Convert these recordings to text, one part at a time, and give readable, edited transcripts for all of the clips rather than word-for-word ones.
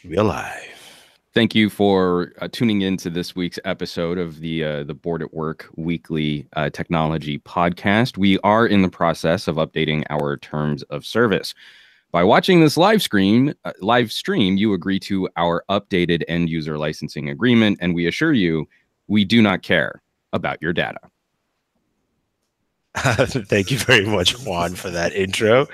We're live. Thank you for tuning in to this week's episode of the Bored at Work weekly technology podcast. We are in the process of updating our terms of service. By watching this live stream, you agree to our updated end user licensing agreement, and we assure you we do not care about your data. Thank you very much, Juan, for that intro.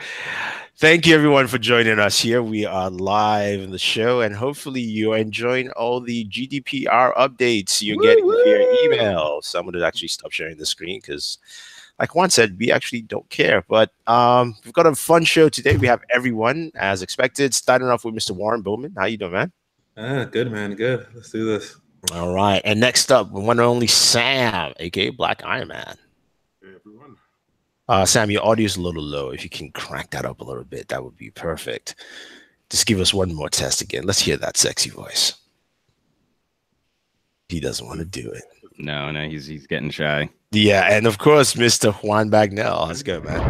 Thank you, everyone, for joining us here. We are live in the show, and hopefully you are enjoying all the GDPR updates you're getting via email. So I'm going to actually stop sharing the screen because, like Juan said, we actually don't care. But we've got a fun show today. We have everyone, as expected, starting off with Mr. Warren Bowman. How you doing, man? Good, man. Good. Let's do this. All right. And next up, one and only Sam, a.k.a. Black Iron Man. Everyone. Sam, your audio is a little low. If you can crank that up a little bit, that would be perfect. Just give us one more test again. Let's hear that sexy voice. He doesn't want to do it. No, he's getting shy. Yeah, and of course, Mr. Juan Bagnell. How's it going, man?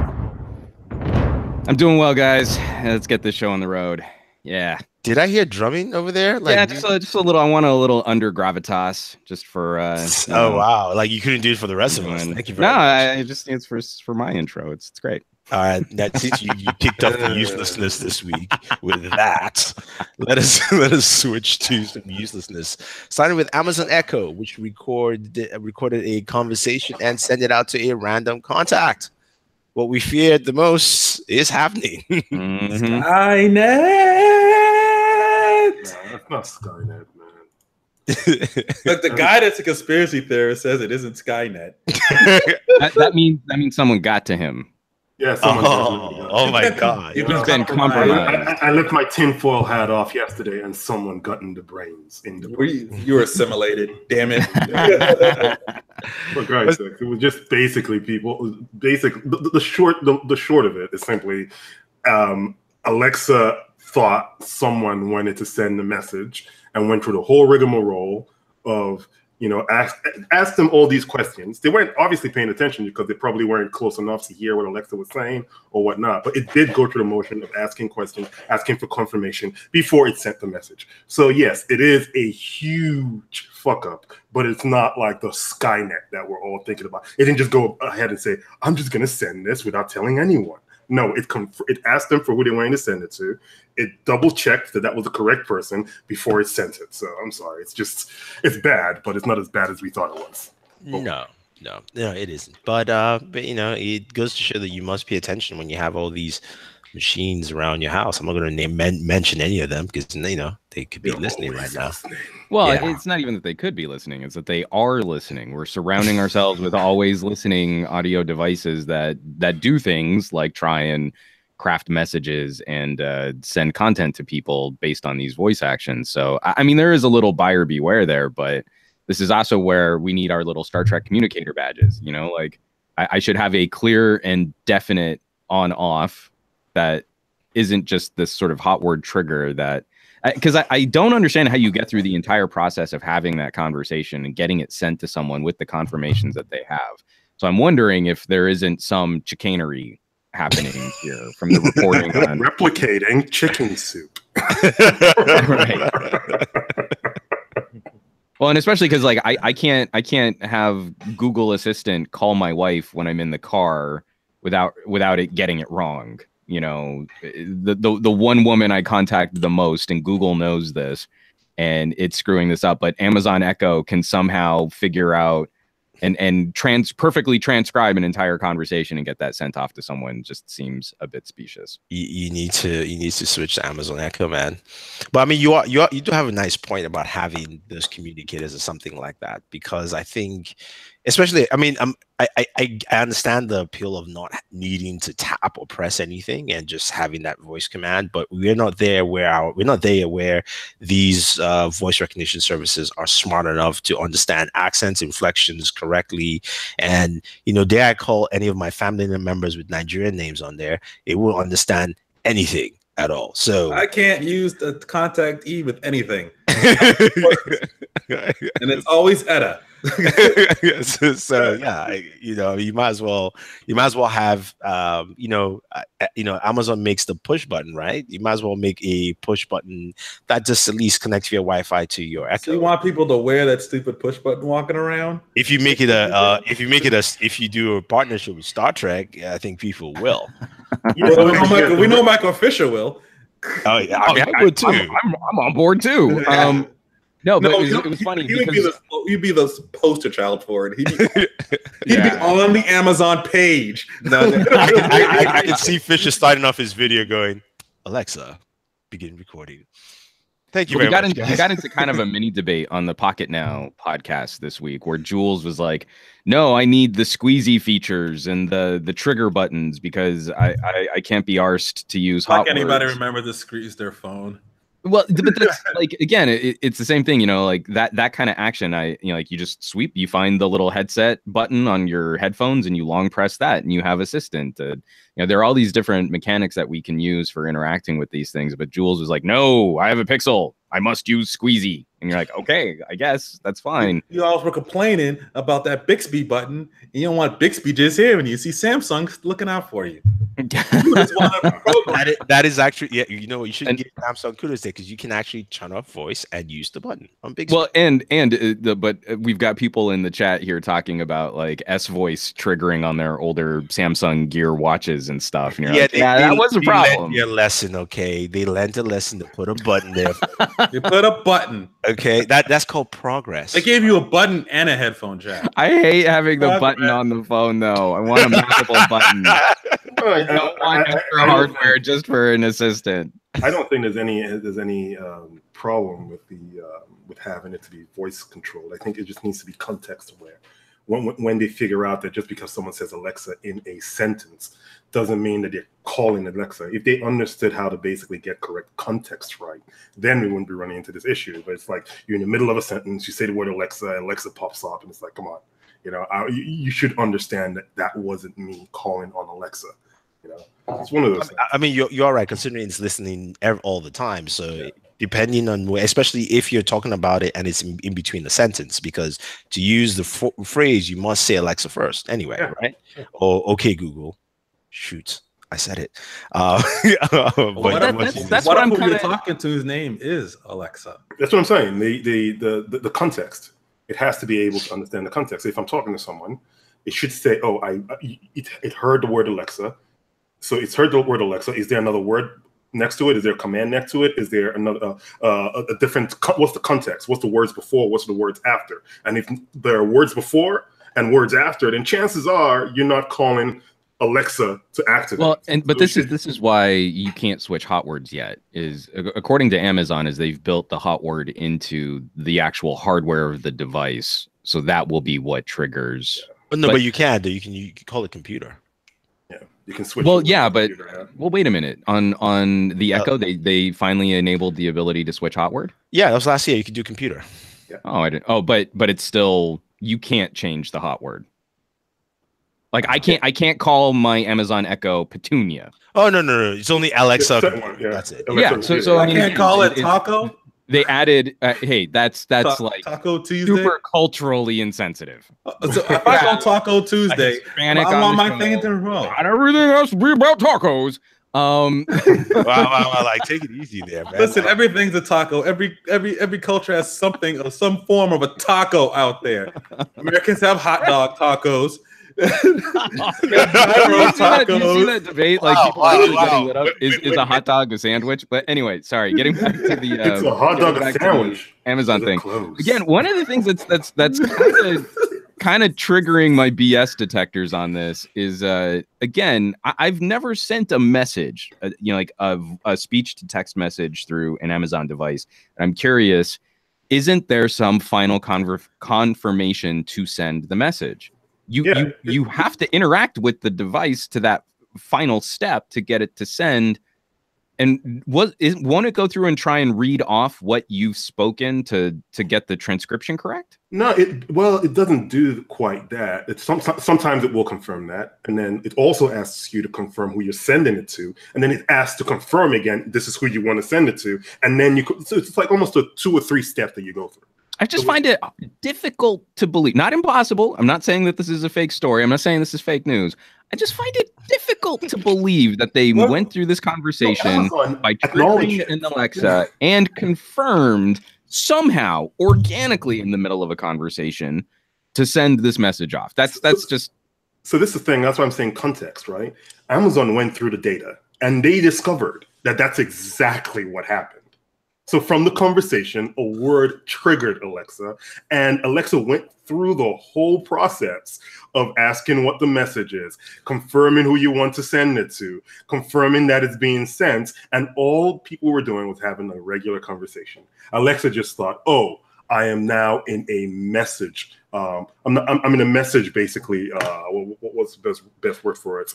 I'm doing well, guys. Let's get this show on the road. Yeah. Did I hear drumming over there? Like, yeah, just a little. I want a little under gravitas, just for. Oh wow! Like you couldn't do it for the rest of us. Thank you very much. It's for my intro. It's great. All right, that's it. You kicked off the uselessness this week with that. Let us switch to some uselessness. Starting with Amazon Echo, which recorded a conversation and sent it out to a random contact. What we feared the most is happening. Mm-hmm. Skynet. No, that's not Skynet, man. Look, the guy that's a conspiracy theorist says it isn't Skynet. that means someone got to him. Yeah, oh my God. He's been compromised. I left my tinfoil hat off yesterday and someone got in the brains. You were assimilated, damn it. For Christ's sake, it was just basically people. The short of it is simply Alexa thought someone wanted to send a message and went through the whole rigmarole of, asked them all these questions. They weren't obviously paying attention because they probably weren't close enough to hear what Alexa was saying or whatnot. But it did go through the motion of asking questions, asking for confirmation before it sent the message. So yes, it is a huge fuck up, but it's not like the Skynet that we're all thinking about. It didn't just go ahead and say, I'm just going to send this without telling anyone. No, it asked them for who they wanted to send it to. It double checked that was the correct person before it sent it. So I'm sorry. It's bad, but it's not as bad as we thought it was. No, it isn't. But it goes to show that you must pay attention when you have all these machines around your house. I'm not going to mention any of them because they could be listening right now. Well, It's not even that they could be listening; it's that they are listening. We're surrounding ourselves with always listening audio devices that do things like try and craft messages and send content to people based on these voice actions. So, I mean, there is a little buyer beware there, but this is also where we need our little Star Trek communicator badges. Like I should have a clear and definite on-off that isn't just this sort of hot word trigger that, because I don't understand how you get through the entire process of having that conversation and getting it sent to someone with the confirmations that they have. So I'm wondering if there isn't some chicanery happening here from the reporting on replicating chicken soup. Right. Well, and especially because like I can't have Google Assistant call my wife when I'm in the car without it getting it wrong. The one woman I contact the most, and Google knows this, and it's screwing this up. But Amazon Echo can somehow figure out and perfectly transcribe an entire conversation and get that sent off to someone. Just seems a bit specious. You need to switch to Amazon Echo, man. But I mean, you do have a nice point about having those communicators or something like that, because I think, especially, I mean, I understand the appeal of not needing to tap or press anything and just having that voice command, but we're not there where these voice recognition services are smart enough to understand accents, inflections correctly. And dare I call any of my family members with Nigerian names on there, it won't understand anything at all. So I can't use the contact E with anything. And it's always Etta. So yeah, you might as well have Amazon makes the push button, right? You might as well make a push button that just at least connects via Wi-Fi to your Echo. So you want people to wear that stupid push button walking around? If you do a partnership with Star Trek, I think people will. Well, we know Michael Fisher will. Oh yeah, I would too. I'm on board too. No, but it was funny because you'd be the poster child for it. He'd be on the Amazon page. I can see Fisher starting off his video going, "Alexa, begin recording." Thank you very much. We got into kind of a mini debate on the Pocket Now podcast this week, where Jules was like, "No, I need the squeezy features and the trigger buttons because I can't be arsed to use hot words." Anybody remember to squeeze their phone? Well, but that's like, again, it's the same thing, like that kind of action. You just sweep, you find the little headset button on your headphones and you long press that and you have Assistant. There are all these different mechanics that we can use for interacting with these things. But Jules was like, "No, I have a Pixel. I must use squeezy." And you're like, "Okay, I guess that's fine." You always were complaining about that Bixby button. And you don't want Bixby just here when you see Samsung looking out for you. That is actually, you shouldn't give Samsung kudos there because you can actually turn off voice and use the button on Bixby. Well, but we've got people in the chat here talking about like S voice triggering on their older Samsung Gear watches and stuff. And you're that was a problem. Your lesson, okay? They learned a lesson to put a button there. You put a button. Okay, that's called progress. They gave you a button and a headphone jack. I hate having the button on the phone, though. I want a multiple button. I don't want extra hardware just for an assistant. I don't think there's any problem with having it to be voice controlled. I think it just needs to be context aware. When they figure out that just because someone says Alexa in a sentence doesn't mean that they're calling Alexa. If they understood how to basically get correct context right, then we wouldn't be running into this issue. But it's like you're in the middle of a sentence, you say the word Alexa, and Alexa pops up, and it's like, come on, you should understand that wasn't me calling on Alexa. It's one of those things. I mean, you're right, considering it's listening all the time. So depending on where, especially if you're talking about it and it's in between the sentence, because to use the phrase, you must say Alexa first anyway, right? Yeah. Or okay, Google. Shoot, I said it. That's what I'm kind of talking to. His name is Alexa. That's what I'm saying. The context. It has to be able to understand the context. If I'm talking to someone, it should say, "Oh, it heard the word Alexa." So it's heard the word Alexa. Is there another word next to it? Is there a command next to it? Is there another a different? What's the context? What's the words before? What's the words after? And if there are words before and words after, then chances are you're not calling Alexa to activate. Well, but this is why you can't switch hot words yet. Is according to Amazon, is they've built the hot word into the actual hardware of the device, so that will be what triggers. Yeah. But you can call it computer. You can switch. Well, yeah, but wait a minute. On the Echo, they finally enabled the ability to switch hot word. Yeah, that was last year. You could do computer. Yeah. Oh, I didn't. Oh, but it's still, you can't change the hot word. Like I can't call my Amazon Echo Petunia. Oh no! It's only Alexa. That's it. Yeah. So I can't call it Taco. They added, hey, that's like Taco Tuesday. Super culturally insensitive. So if I go Taco Tuesday, I want my thing to roll. Not everything has to be about tacos. Wow, like take it easy there, man. Listen, everything's a taco. Every culture has something or some form of a taco out there. Americans have hot dog tacos. You see that debate? Like people getting lit up. Is a hot dog a sandwich? But anyway, sorry. Getting back to the it's a hot dog a sandwich. Amazon thing. Again, one of the things that's kind of triggering my BS detectors on this is again, I've never sent a message, like a speech to text message through an Amazon device. And I'm curious, isn't there some final confirmation to send the message? You have to interact with the device to that final step to get it to send. And won't it go through and try and read off what you've spoken to get the transcription correct? No, it doesn't do quite that. It's sometimes it will confirm that, and then it also asks you to confirm who you're sending it to, and then it asks to confirm again, this is who you want to send it to, and then so it's like almost a 2 or 3 steps that you go through. I just find it difficult to believe. Not impossible. I'm not saying that this is a fake story. I'm not saying this is fake news. I just find it difficult to believe that they went through this conversation by triggering an Alexa and confirmed somehow organically in the middle of a conversation to send this message off. That's just. So this is the thing. That's why I'm saying context, right? Amazon went through the data and they discovered that that's exactly what happened. So from the conversation, a word triggered Alexa, and Alexa went through the whole process of asking what the message is, confirming who you want to send it to, confirming that it's being sent, and all people were doing was having a regular conversation. Alexa just thought, oh, I am now in a message. I'm in a message, basically. What's the best word for it?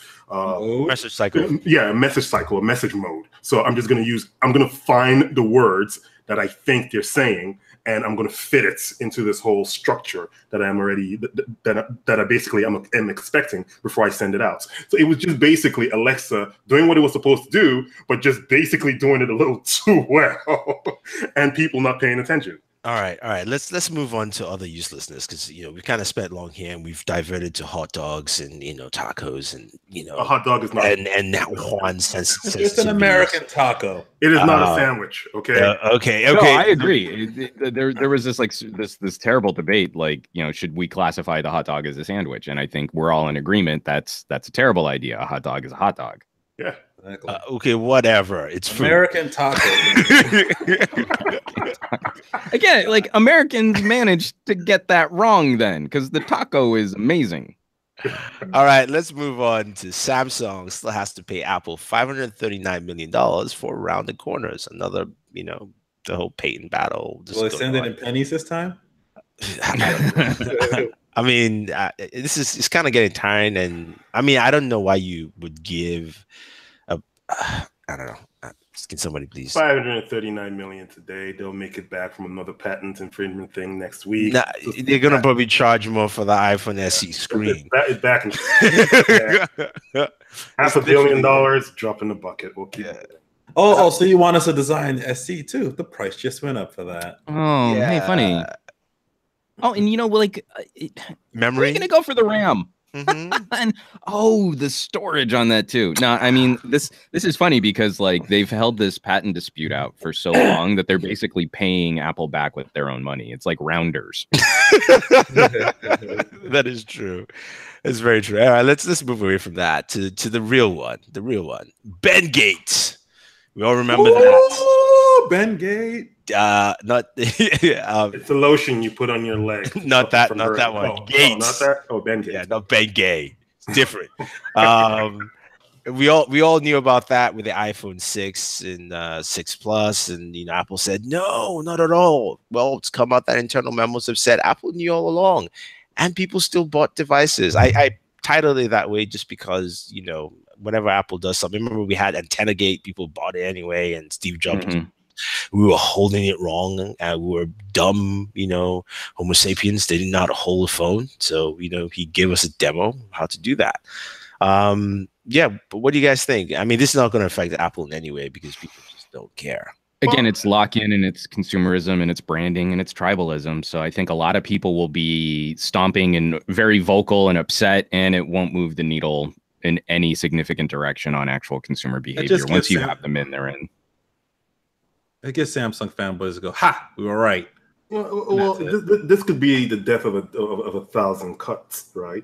Message cycle. Yeah, a message cycle, a message mode. So I'm going to find the words that I think they're saying, and I'm going to fit it into this whole structure that I'm already, that I basically am expecting before I send it out. So it was just basically Alexa doing what it was supposed to do, but just basically doing it a little too well, and people not paying attention. All right. Let's move on to other uselessness, because we've kind of spent long here and we've diverted to hot dogs and tacos and a hot dog is not and now Juan's sense. It's an American taco. It is not a sandwich. Okay. Okay. No, I agree. There was this terrible debate, like, should we classify the hot dog as a sandwich? And I think we're all in agreement that's a terrible idea. A hot dog is a hot dog. Yeah. Exactly. Okay, whatever. It's food. American taco. Again, like, Americans managed to get that wrong then, because the taco is amazing. All right, let's move on to Samsung. Still has to pay Apple $539 million for Around the Corners. Another, the whole patent battle. Will they send it in pennies this time? I mean, it's kind of getting tiring, and I mean, I don't know why you would give I don't know. Can somebody please? $539 million today. They'll make it back from another patent infringement thing next week. Nah, they're gonna probably charge more for the iPhone SE screen. That is back in $500 million. Drop in the bucket. We'll keep it. Oh, so you want us to design SE too? The price just went up for that. Oh, yeah. Hey, funny. Oh, and memory. We're gonna go for the RAM. Mm-hmm. And the storage on that too. No, I mean, this is funny because, like, they've held this patent dispute out for so long that they're basically paying Apple back with their own money. It's like rounders. That is true. It's very true. All right, let's move away from that to the real one. The real one. Bendgate. We all remember that. Bendgate. Not it's a lotion you put on your leg. Not that one. Gates. Not that. Oh, Bendgate. Yeah, not Bendgate. It's different. We all knew about that with the iPhone 6 and 6 Plus, and Apple said no, not at all. Well, it's come out that internal memos have said Apple knew all along, and people still bought devices. I titled it that way just because whenever Apple does something, remember we had Antenna Gate, people bought it anyway, and Steve Jobs. Mm-hmm. We were holding it wrong, and we were dumb, Homo sapiens. They did not hold a phone, so he gave us a demo of how to do that. Yeah, but what do you guys think? I mean, this is not going to affect Apple in any way because people just don't care. Again, it's lock-in and it's consumerism and it's branding and it's tribalism. So I think a lot of people will be stomping and very vocal and upset, and it won't move the needle in any significant direction on actual consumer behavior. Once you have them in, they're in. I guess Samsung fanboys go, "Ha, we were right." Well, this could be the death of a thousand cuts, right?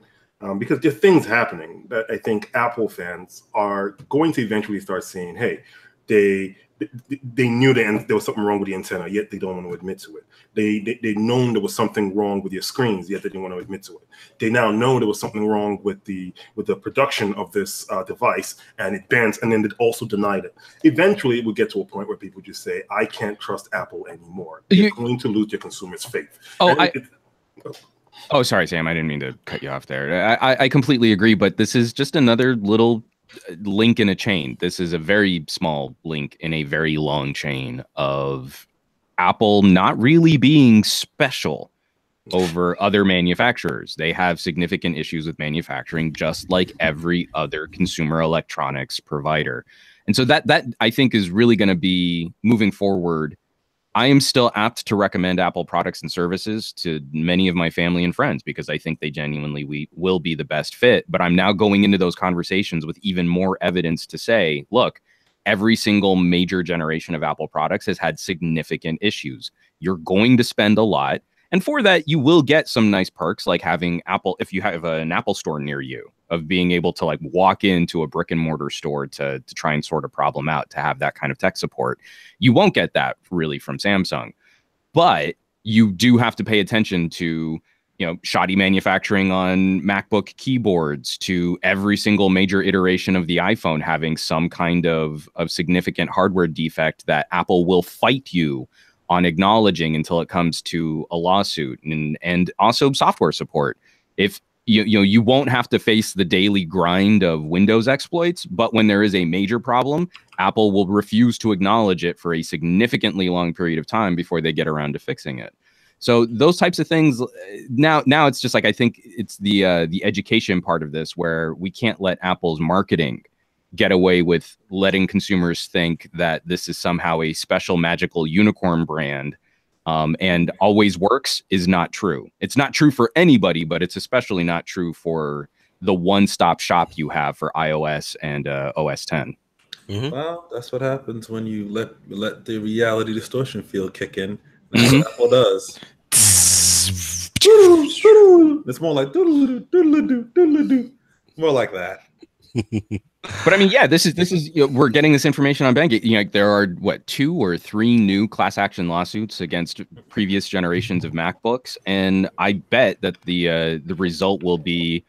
Because there's things happening that I think Apple fans are going to eventually start seeing. Hey, they knew there was something wrong with the antenna, yet they don't want to admit to it. They known there was something wrong with your screens, yet they didn't want to admit to it. They now know there was something wrong with the production of this device, and it bans, and then they also denied it. Eventually, it will get to a point where people just say, "I can't trust Apple anymore." You're going to lose your consumers' faith. Oh, sorry, Sam. I didn't mean to cut you off there. I completely agree, but this is just another little link in a chain. This is a very small link in a very long chain of Apple not really being special over other manufacturers. They have significant issues with manufacturing, just like every other consumer electronics provider. And so that I think is really going to be moving forward I am still apt to recommend Apple products and services to many of my family and friends because I think they genuinely will be the best fit. But I'm now going into those conversations with even more evidence to say, look, every single major generation of Apple products has had significant issues. You're going to spend a lot. And for that, you will get some nice perks like having Apple, if you have an Apple store near you, of being able to like walk into a brick and mortar store to try and sort a problem out, to have that kind of tech support. You won't get that really from Samsung, but you do have to pay attention to, you know, shoddy manufacturing on MacBook keyboards, to every single major iteration of the iPhone having some kind of significant hardware defect that Apple will fight you on acknowledging until it comes to a lawsuit, and also software support. If you won't have to face the daily grind of Windows exploits, but when there is a major problem, Apple will refuse to acknowledge it for a significantly long period of time before they get around to fixing it. So those types of things, now it's just like, I think it's the education part of this, where we can't let Apple's marketing get away with letting consumers think that this is somehow a special magical unicorn brand, and always works is not true. It's not true for anybody, but it's especially not true for the one-stop shop you have for iOS and OS 10. Mm-hmm. Well, that's what happens when you let the reality distortion field kick in. That's what Apple does. It's more like more like that. But I mean, yeah, this is we're getting this information on Bendgate. You know, there are 2 or 3 new class action lawsuits against previous generations of MacBooks, and I bet that the result will be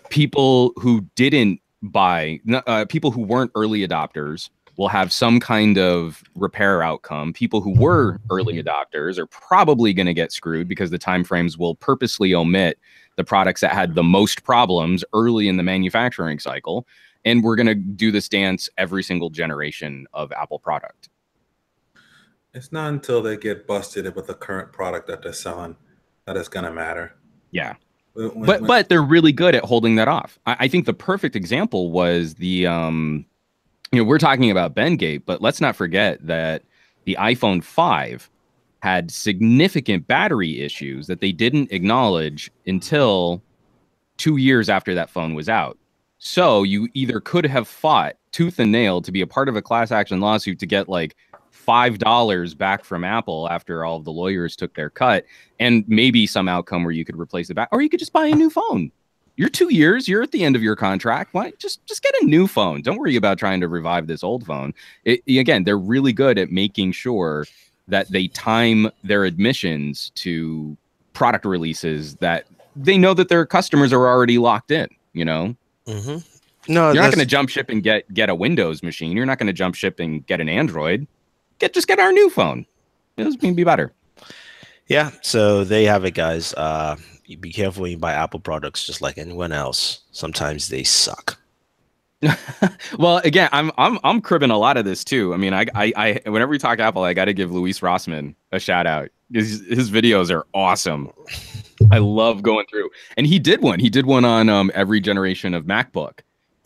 people who didn't buy, people who weren't early adopters will have some kind of repair outcome. People who were early adopters are probably going to get screwed because the timeframes will purposely omit the products that had the most problems early in the manufacturing cycle. And we're going to do this dance every single generation of Apple product. It's not until they get busted with the current product that they're selling that it's going to matter. Yeah. But they're really good at holding that off. I think the perfect example was the, we're talking about Bendgate, but let's not forget that the iPhone 5 had significant battery issues that they didn't acknowledge until 2 years after that phone was out. So you either could have fought tooth and nail to be a part of a class action lawsuit to get like $5 back from Apple after all of the lawyers took their cut, and maybe some outcome where you could replace the back, or you could just buy a new phone. You're 2 years, you're at the end of your contract. Why just get a new phone? Don't worry about trying to revive this old phone. Again, they're really good at making sure that they time their admissions to product releases that they know that their customers are already locked in, you know? Mm-hmm. No, you're not going to jump ship and get a Windows machine. You're not going to jump ship and get an Android. Just get our new phone. It's going to be better. Yeah, so there you have it, guys. You be careful when you buy Apple products, just like anyone else. Sometimes they suck. Well, again, I'm cribbing a lot of this too. I mean, I whenever we talk Apple, I got to give Luis Rossmann a shout out. His videos are awesome. I love going through, and he did one on every generation of MacBook.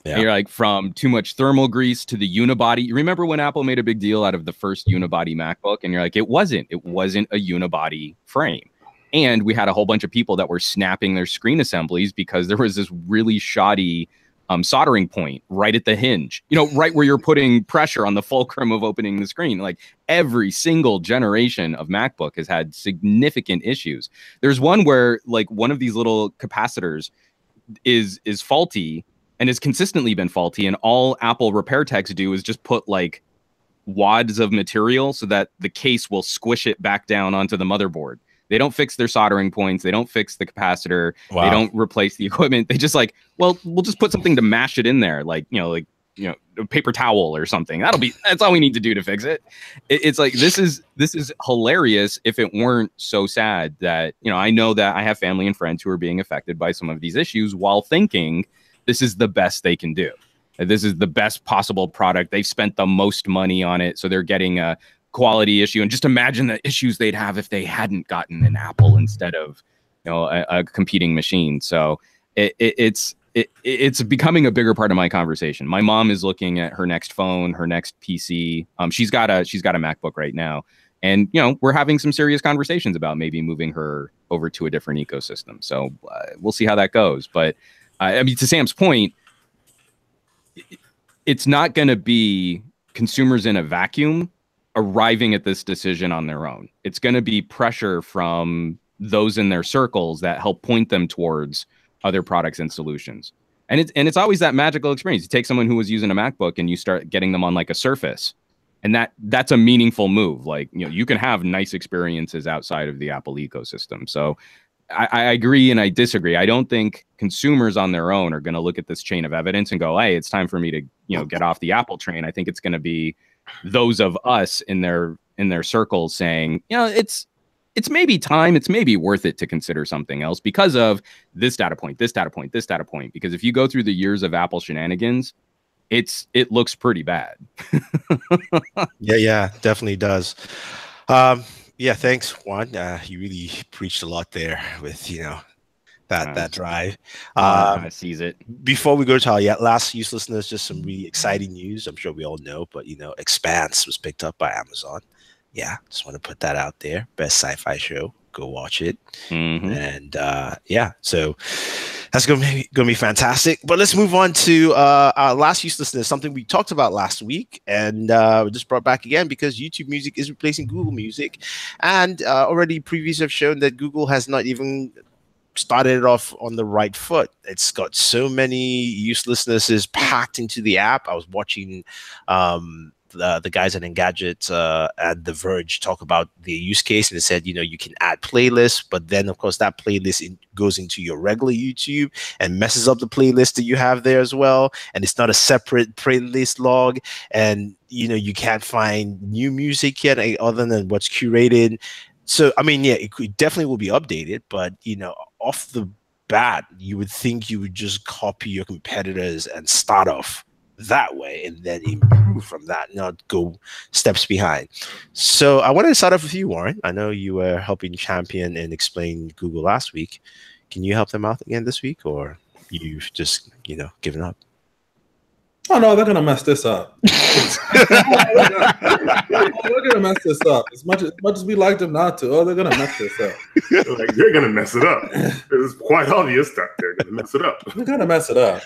Yeah. And you're like, from too much thermal grease to the unibody. You remember when Apple made a big deal out of the first unibody MacBook, and you're like, it wasn't a unibody frame. And we had a whole bunch of people that were snapping their screen assemblies because there was this really shoddy soldering point right at the hinge, right where you're putting pressure on the fulcrum of opening the screen. Like every single generation of MacBook has had significant issues. There's one where like one of these little capacitors is faulty and has consistently been faulty. And all Apple repair techs do is just put like wads of material so that the case will squish it back down onto the motherboard. They don't fix their soldering points. They don't fix the capacitor. Wow. They don't replace the equipment. They just like, well, we'll just put something to mash it in there. Like, a paper towel or something. That's all we need to do to fix it. It's like, this is hilarious if it weren't so sad that, I know that I have family and friends who are being affected by some of these issues while thinking this is the best they can do. This is the best possible product. They've spent the most money on it. So they're getting a quality issue, and just imagine the issues they'd have if they hadn't gotten an Apple instead of a competing machine. So it's becoming a bigger part of my conversation. My mom is looking at her next phone, her next PC. She's got a MacBook right now, And, we're having some serious conversations about maybe moving her over to a different ecosystem. So we'll see how that goes. But I mean, to Sam's point, it's not going to be consumers in a vacuum arriving at this decision on their own. It's going to be pressure from those in their circles that help point them towards other products and solutions. And it's always that magical experience. You take someone who was using a MacBook and you start getting them on like a Surface, and that's a meaningful move. Like, you can have nice experiences outside of the Apple ecosystem. So I agree and I disagree. I don't think consumers on their own are going to look at this chain of evidence and go, hey, it's time for me to, get off the Apple train. I think it's going to be those of us in their circles saying, it's maybe time, it's maybe worth it to consider something else because of this data point, this data point, this data point. Because if you go through the years of Apple shenanigans, it looks pretty bad. Yeah, definitely does. Yeah, thanks, Juan. You really preached a lot there with that drive. Sees it. Before we go to our last uselessness, just some really exciting news. I'm sure we all know, but Expanse was picked up by Amazon. Yeah, just want to put that out there. Best sci-fi show. Go watch it. Mm-hmm. And so that's gonna be fantastic. But let's move on to our last uselessness, something we talked about last week, and we just brought back again because YouTube Music is replacing Google Music, and already previews have shown that Google has not even started it off on the right foot. It's got so many uselessnesses packed into the app. I was watching the guys at Engadget at The Verge talk about the use case, and it said, you can add playlists, but then of course that playlist goes into your regular YouTube and messes up the playlist that you have there as well. And it's not a separate playlist log, and you can't find new music yet other than what's curated. So I mean, yeah, it definitely will be updated, but off the bat, you would think you would just copy your competitors and start off that way and then improve from that, not go steps behind. So I wanted to start off with you, Warren. I know you were helping champion and explain Google last week. Can you help them out again this week, or you've just given up? Oh no, they're gonna mess this up. They're gonna mess this up. As much as we like them not to, they're gonna mess this up. They're gonna mess it up. It's quite obvious that they're gonna mess it up. They're gonna mess it up.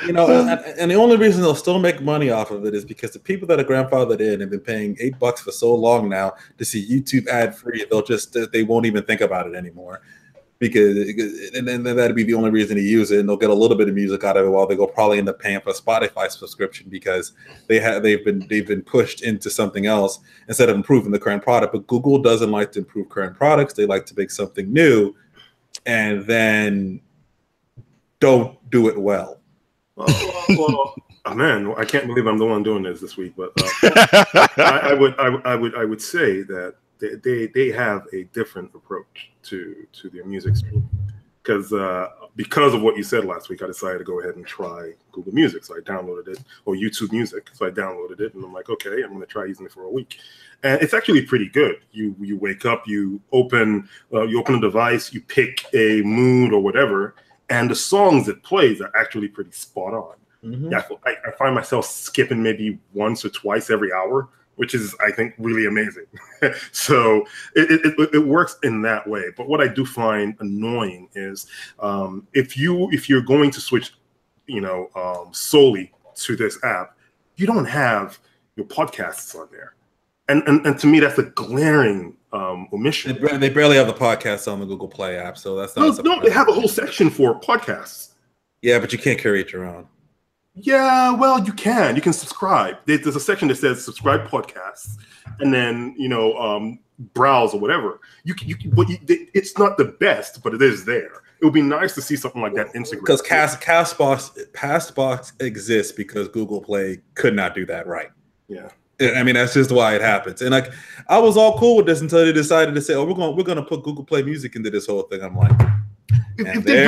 And the only reason they'll still make money off of it is because the people that are grandfathered in have been paying $8 for so long now to see YouTube ad free. They won't even think about it anymore, and then that'd be the only reason to use it, and they'll get a little bit of music out of it while they'll probably end up paying for a Spotify subscription because they've been pushed into something else instead of improving the current product. But Google doesn't like to improve current products; they like to make something new, and then don't do it well. Well, man, I can't believe I'm the one doing this week, but I would say that they have a different approach to their music streaming because of what you said last week. I decided to go ahead and try Google Music, so I downloaded it, or YouTube Music, so I downloaded it, and I'm like, okay, I'm going to try using it for a week, and it's actually pretty good. You wake up, you open a device, you pick a mood or whatever. And the songs it plays are actually pretty spot on. Mm-hmm. Yeah, I find myself skipping maybe once or twice every hour, which is, I think, really amazing. So it works in that way. But what I do find annoying is if you're going to switch, solely to this app, you don't have your podcasts on there. And to me, that's a glaring omission. They barely have the podcasts on the Google Play app, so that's not. No, they have a whole section for podcasts. Yeah, but you can't curate your own. Yeah, well, you can. You can subscribe. There's a section that says subscribe podcasts, and then browse or whatever. It's not the best, but it is there. It would be nice to see something like that integrated. Because Castbox exists because Google Play could not do that right. Yeah. I mean, that's just why it happens. And I was all cool with this until they decided to say, "Oh, we're gonna put Google Play Music into this whole thing." I'm like, if they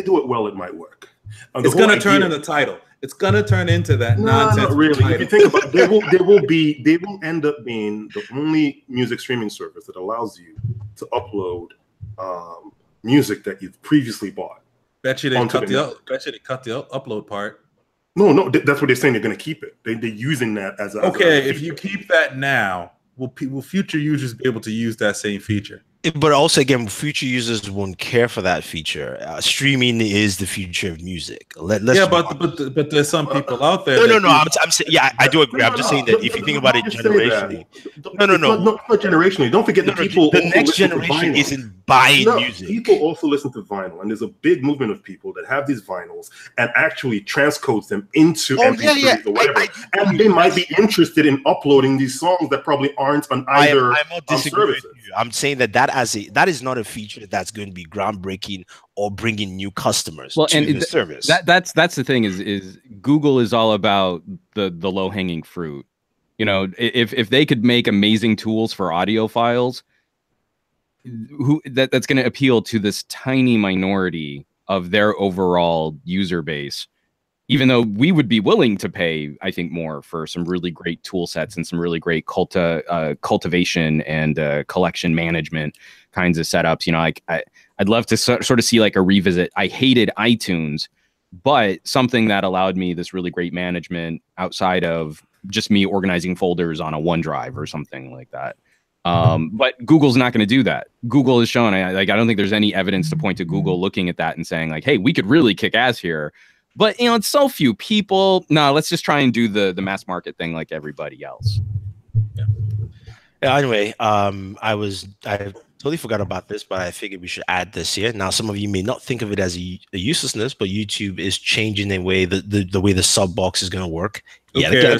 do it well, it might work. It's gonna turn into the title. It's gonna turn into that nonsense. Not really. Title. If you think about it, they will end up being the only music streaming service that allows you to upload music that you've previously bought. Bet you they cut the upload part. No, that's what they're saying. They're going to keep it. They're using that as okay. If you keep that now, will future users be able to use that same feature? But also, again, future users won't care for that feature. Streaming is the future of music. Let's but there's some people out there. No. I'm saying, yeah, I do agree. I'm just saying that if you think about it generationally, no. Not generationally. Don't forget the people. The next generation isn't buying music. People also listen to vinyl, and there's a big movement of people that have these vinyls and actually transcodes them into MP3s or whatever. And they might be interested in uploading these songs that probably aren't on either services. I'm saying that is not a feature that's going to be groundbreaking or bringing new customers to the service. That's the thing is Google is all about the low hanging fruit. You know, if they could make amazing tools for audio files, that's going to appeal to this tiny minority of their overall user base. Even though we would be willing to pay, I think, more for some really great tool sets and some really great cultivation and collection management kinds of setups. You know, like I'd love to sort of see like a revisit. I hated iTunes, but something that allowed me this really great management outside of just me organizing folders on a OneDrive or something like that. But Google's not going to do that. Google is showing, I don't think there's any evidence to point to Google looking at that and saying like, hey, we could really kick ass here. But, you know, it's so few people. No, let's just try and do the mass market thing like everybody else. Yeah. Anyway, I totally forgot about this, but I figured we should add this here. Now, some of you may not think of it as a uselessness, but YouTube is changing the way the way the sub box is going to work. Yeah.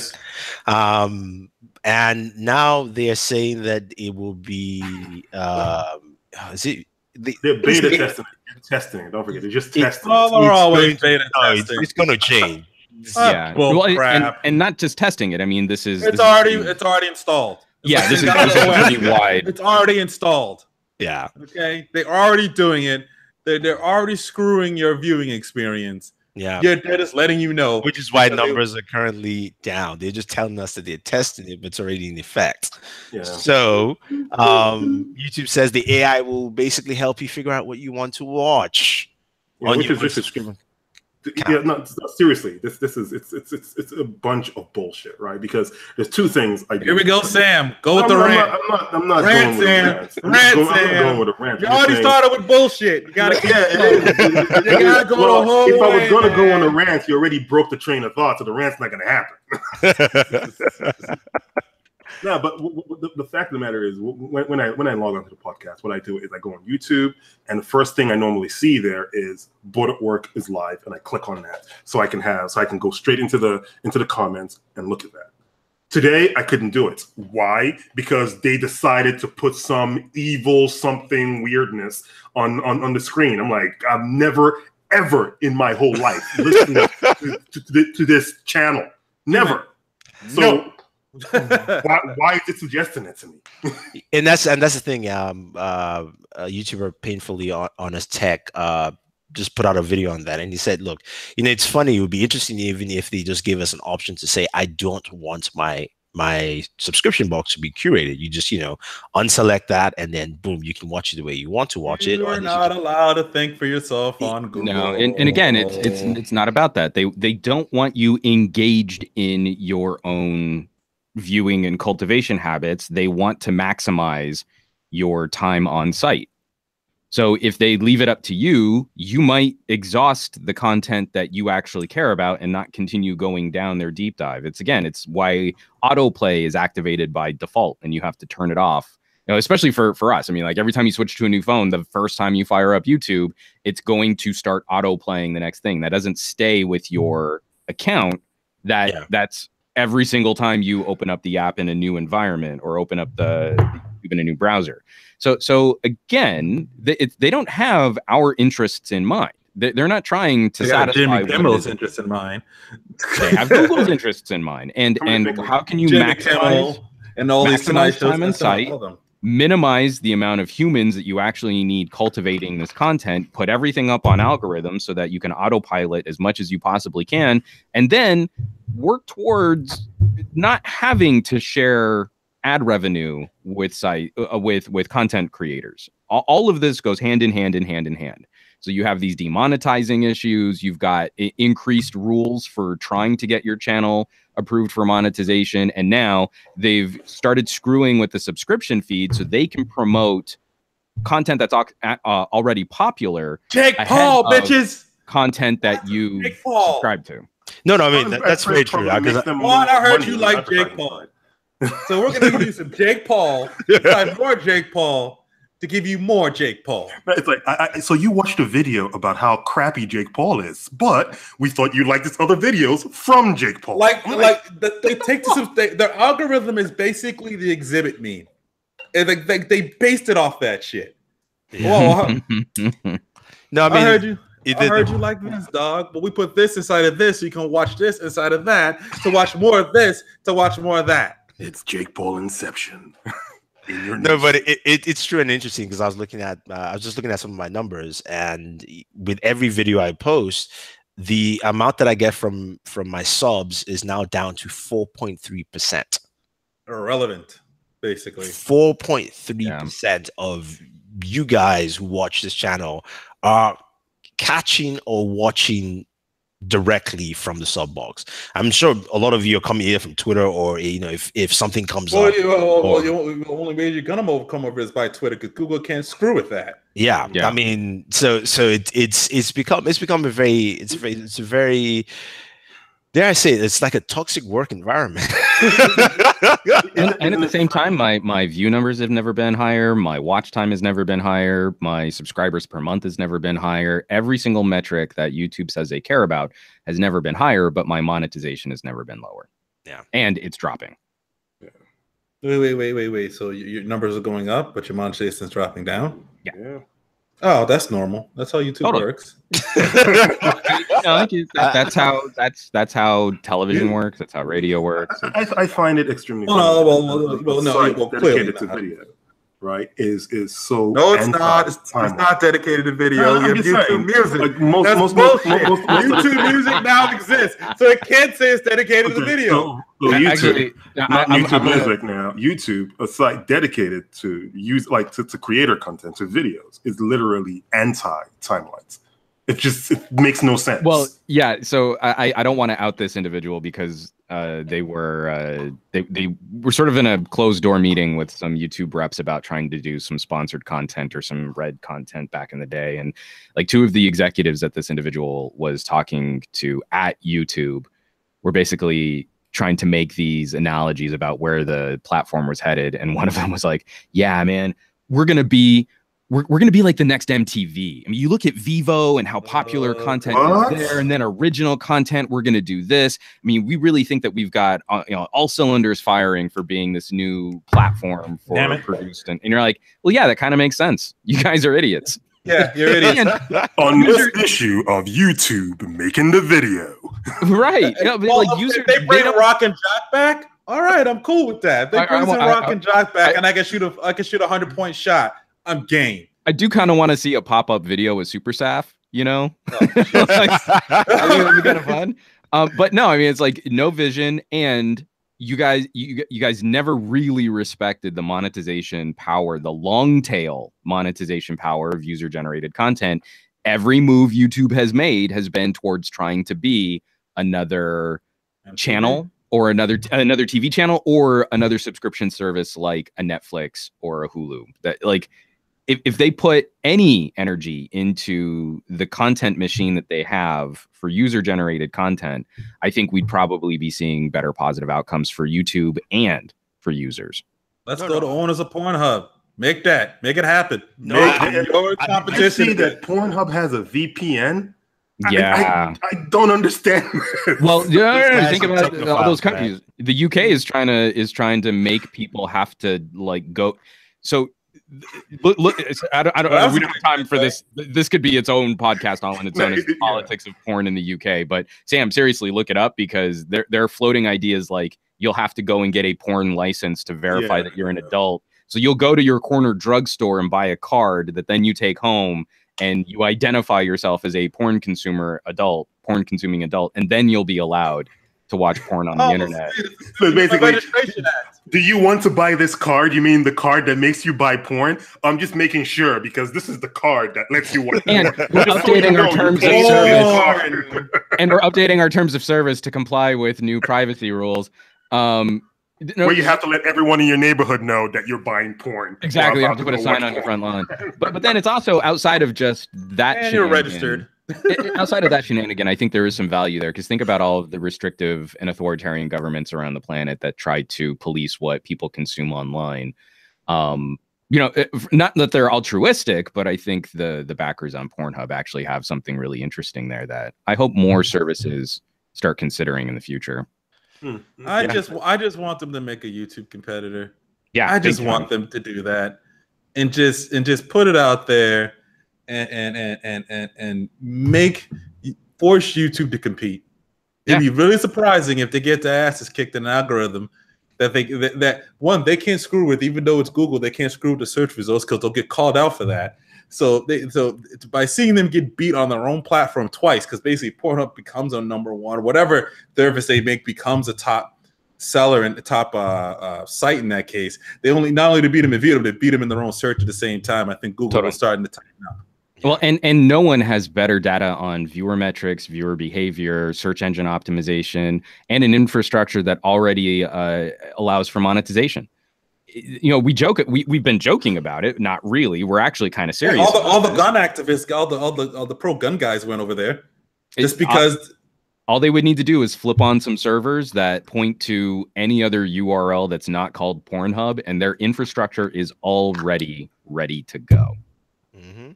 And now they're saying that it will be they're beta testing it. Don't forget, they're just testing. It's going to change. Yeah, and not just testing it. I mean, it's already installed. Yeah, this is pretty wide. It's already installed. Yeah. Okay, they're already doing it. They're already screwing your viewing experience. Yeah, they're just letting you know, which is why numbers are currently down. They're just telling us that they're testing it, but it's already in effect. Yeah. So, YouTube says the AI will basically help you figure out what you want to watch on your subscription. Yeah, no, seriously, this is it's a bunch of bullshit, right? Because there's two things I do. Here we go, Sam. Go with the rant. I'm not going with a rant. I'm not going with a rant. You already started with bullshit. You gotta you gotta go the whole way. If I was gonna go on a rant, you already broke the train of thought, so the rant's not gonna happen. No, but the fact of the matter is, when I log onto the podcast, what I do is I go on YouTube, and the first thing I normally see there is Boored at Work is live, and I click on that so I can go straight into the comments and look at that. Today I couldn't do it. Why? Because they decided to put some evil something weirdness on the screen. I'm like, I've never ever in my whole life listened to this channel. Never. So. No. why is it suggesting it to me? and that's the thing. A YouTuber Painfully Honest Tech just put out a video on that, and he said, "Look, you know, it's funny. It would be interesting even if they just gave us an option to say, I don't want my subscription box to be curated. You just, you know, unselect that, and then boom, you can watch it the way you want to watch it. You're not allowed to think for yourself on Google. No, and again, it's not about that. They don't want you engaged in your own viewing and cultivation habits. They want to maximize your time on site. So if they leave it up to you, you might exhaust the content that you actually care about and not continue going down their deep dive. It's why autoplay is activated by default and you have to turn it off. You know, especially for us. I mean, like every time you switch to a new phone, the first time you fire up YouTube, it's going to start auto playing the next thing. That doesn't stay with your account. That's every single time you open up the app in a new environment or open up even a new browser. So again, they don't have our interests in mind. They're not trying to satisfy Jimmy Kimmel's interests in mind. They have Google's interests in mind. And how can you maximize and all these time on site, minimize the amount of humans that you actually need cultivating this content, put everything up on algorithms so that you can autopilot as much as you possibly can, and then work towards not having to share ad revenue with content creators. All of this goes hand in hand. So you have these demonetizing issues. You've got increased rules for trying to get your channel approved for monetization, and now they've started screwing with the subscription feed so they can promote content that's already popular. Jake Paul, bitches. Content that you subscribe to. No, I mean that's very true. I heard you like Jake Paul. So we're going to give you some Jake Paul, more Jake Paul, to give you more Jake Paul. It's like, so you watched a video about how crappy Jake Paul is, but we thought you'd like this other videos from Jake Paul. They take this. Their algorithm is basically the exhibit meme, and they based it off that shit. Yeah. Well, no, I mean, I heard you like this, dog, but we put this inside of this so you can watch this inside of that to watch more of this to watch more of that. It's Jake Paul Inception. No, but it's true and interesting because I was just looking at some of my numbers, and with every video I post, the amount that I get from my subs is now down to 4.3%. Irrelevant, basically. 4.3% of you guys who watch this channel are catching or watching directly from the sub box. I'm sure a lot of you are coming here from Twitter, or if something comes up. The only way you're gonna come over is by Twitter, because Google can't screw with that. Yeah. I mean, so it's become a very dare I say it's like a toxic work environment. and at the same time, my view numbers have never been higher. My watch time has never been higher. My subscribers per month has never been higher. Every single metric that YouTube says they care about has never been higher, but my monetization has never been lower. Yeah. And it's dropping. Yeah. Wait. So your numbers are going up, but your monetization is dropping down? Yeah. Oh, that's normal. That's how YouTube works. That's how television works. That's how radio works. I find it extremely. Dedicated to video, right? Is so. No, it's not. It's not dedicated to video. You have YouTube Music. Like most YouTube Music now exists, so it can't say it's dedicated to video. So YouTube, YouTube Music now. YouTube, a site dedicated to to creator content, to videos, is literally anti-timelines. It makes no sense. Well, yeah. So I don't want to out this individual because they were sort of in a closed door meeting with some YouTube reps about trying to do some sponsored content or some red content back in the day, and like two of the executives that this individual was talking to at YouTube were basically trying to make these analogies about where the platform was headed, and one of them was like, "Yeah, man, we're gonna be like the next MTV. I mean, you look at Vivo and how popular content is there, and then original content. We're going to do this. I mean, we really think that we've got all cylinders firing for being this new platform for produced." And you're like, well, yeah, that kind of makes sense. You guys are idiots. Yeah, you're idiots. On this issue of YouTube making the video, right? They bring Rock and Jock back. All right, I'm cool with that. They bring some Rock and Jock back, and I can shoot a 100-point shot. I'm game. I do kind of want to see a pop-up video with Super Saf, I think it'd be kind of fun. But no, I mean, it's like no vision, and you guys never really respected the monetization power, the long tail monetization power of user-generated content. Every move YouTube has made has been towards trying to be another channel or another TV channel or another subscription service like a Netflix or a Hulu. That if they put any energy into the content machine that they have for user-generated content, I think we'd probably be seeing better positive outcomes for YouTube and for users. Let's go to owners of Pornhub. Make it happen. Your competition. I see that Pornhub has a VPN. Yeah, I don't understand. Well, think about all those countries. The UK is trying to make people have to go. So look, I don't we don't have time for this. This could be its own podcast all on its own. It's the politics of porn in the UK. But Sam, seriously, look it up, because they're floating ideas like you'll have to go and get a porn license to verify that you're an adult. So you'll go to your corner drugstore and buy a card that then you take home, and you identify yourself as a porn consuming adult, and then you'll be allowed to watch porn on the internet. So basically, registration act. do you want to buy this card? You mean the card that makes you buy porn? I'm just making sure because this is the card that lets you watch And porn. we're Just so you updating our know, terms you of pay for service. this card. And we're updating our terms of service to comply with new privacy rules. No, Where you have to let everyone in your neighborhood know that you're buying porn. exactly, you You're have to about put a go sign watch on your porn. front lawn. But then it's also outside of just that. And you're shenanigan. registered. Outside of that shenanigan, I think there is some value there because think about all of the restrictive and authoritarian governments around the planet that try to police what people consume online. Not that they're altruistic, but I think the backers on Pornhub actually have something really interesting there that I hope more services start considering in the future. I just want them to make a YouTube competitor. Yeah, I just want them to do that and just put it out there and force YouTube to compete. It'd be really surprising if they get their asses kicked in an algorithm that they can't screw with, even though it's Google, they can't screw with the search results because they'll get called out for that. So by seeing them get beat on their own platform twice, because basically Pornhub becomes a number one, whatever service they make becomes a top seller and the top site in that case. They not only to beat them in video, they beat them in their own search at the same time. I think Google is starting to tighten up. Well, and no one has better data on viewer metrics, viewer behavior, search engine optimization, and an infrastructure that already allows for monetization. We joke. We've been joking about it. Not really. We're actually kind of serious. All the gun activists, all the pro gun guys went over there just because. All they would need to do is flip on some servers that point to any other URL that's not called Pornhub, and their infrastructure is already ready to go. Mm-hmm.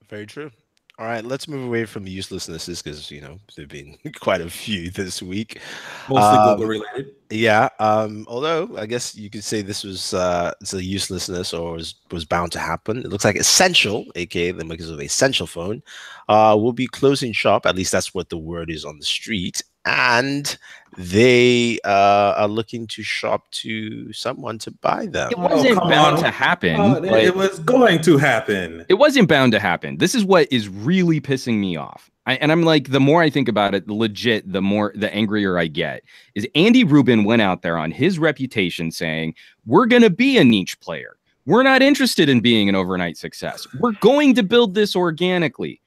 Very true. All right, let's move away from the uselessnesses because there've been quite a few this week. Mostly Google related. Yeah. Although I guess you could say this was it's a uselessness or was bound to happen. It looks like Essential, aka the makers of Essential phone, will be closing shop. At least that's what the word is on the street. And they are looking to shop to someone to buy them. It wasn't bound to happen. It was going to happen. It wasn't bound to happen. This is what is really pissing me off. I'm like, the more I think about it, legit, the angrier I get. Is Andy Rubin went out there on his reputation saying, we're going to be a niche player. We're not interested in being an overnight success. We're going to build this organically.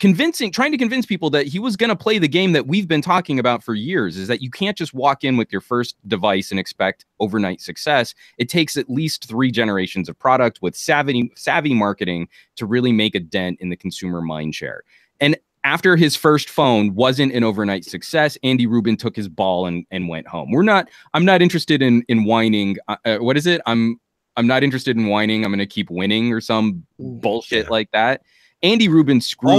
Trying to convince people that he was going to play the game that we've been talking about for years, is that you can't just walk in with your first device and expect overnight success. It takes at least 3 generations of product with savvy marketing to really make a dent in the consumer mindshare. And after his first phone wasn't an overnight success, Andy Rubin took his ball and went home. I'm not interested in whining. What is it? I'm not interested in whining. I'm going to keep winning or some bullshit like that. Andy Rubin screwed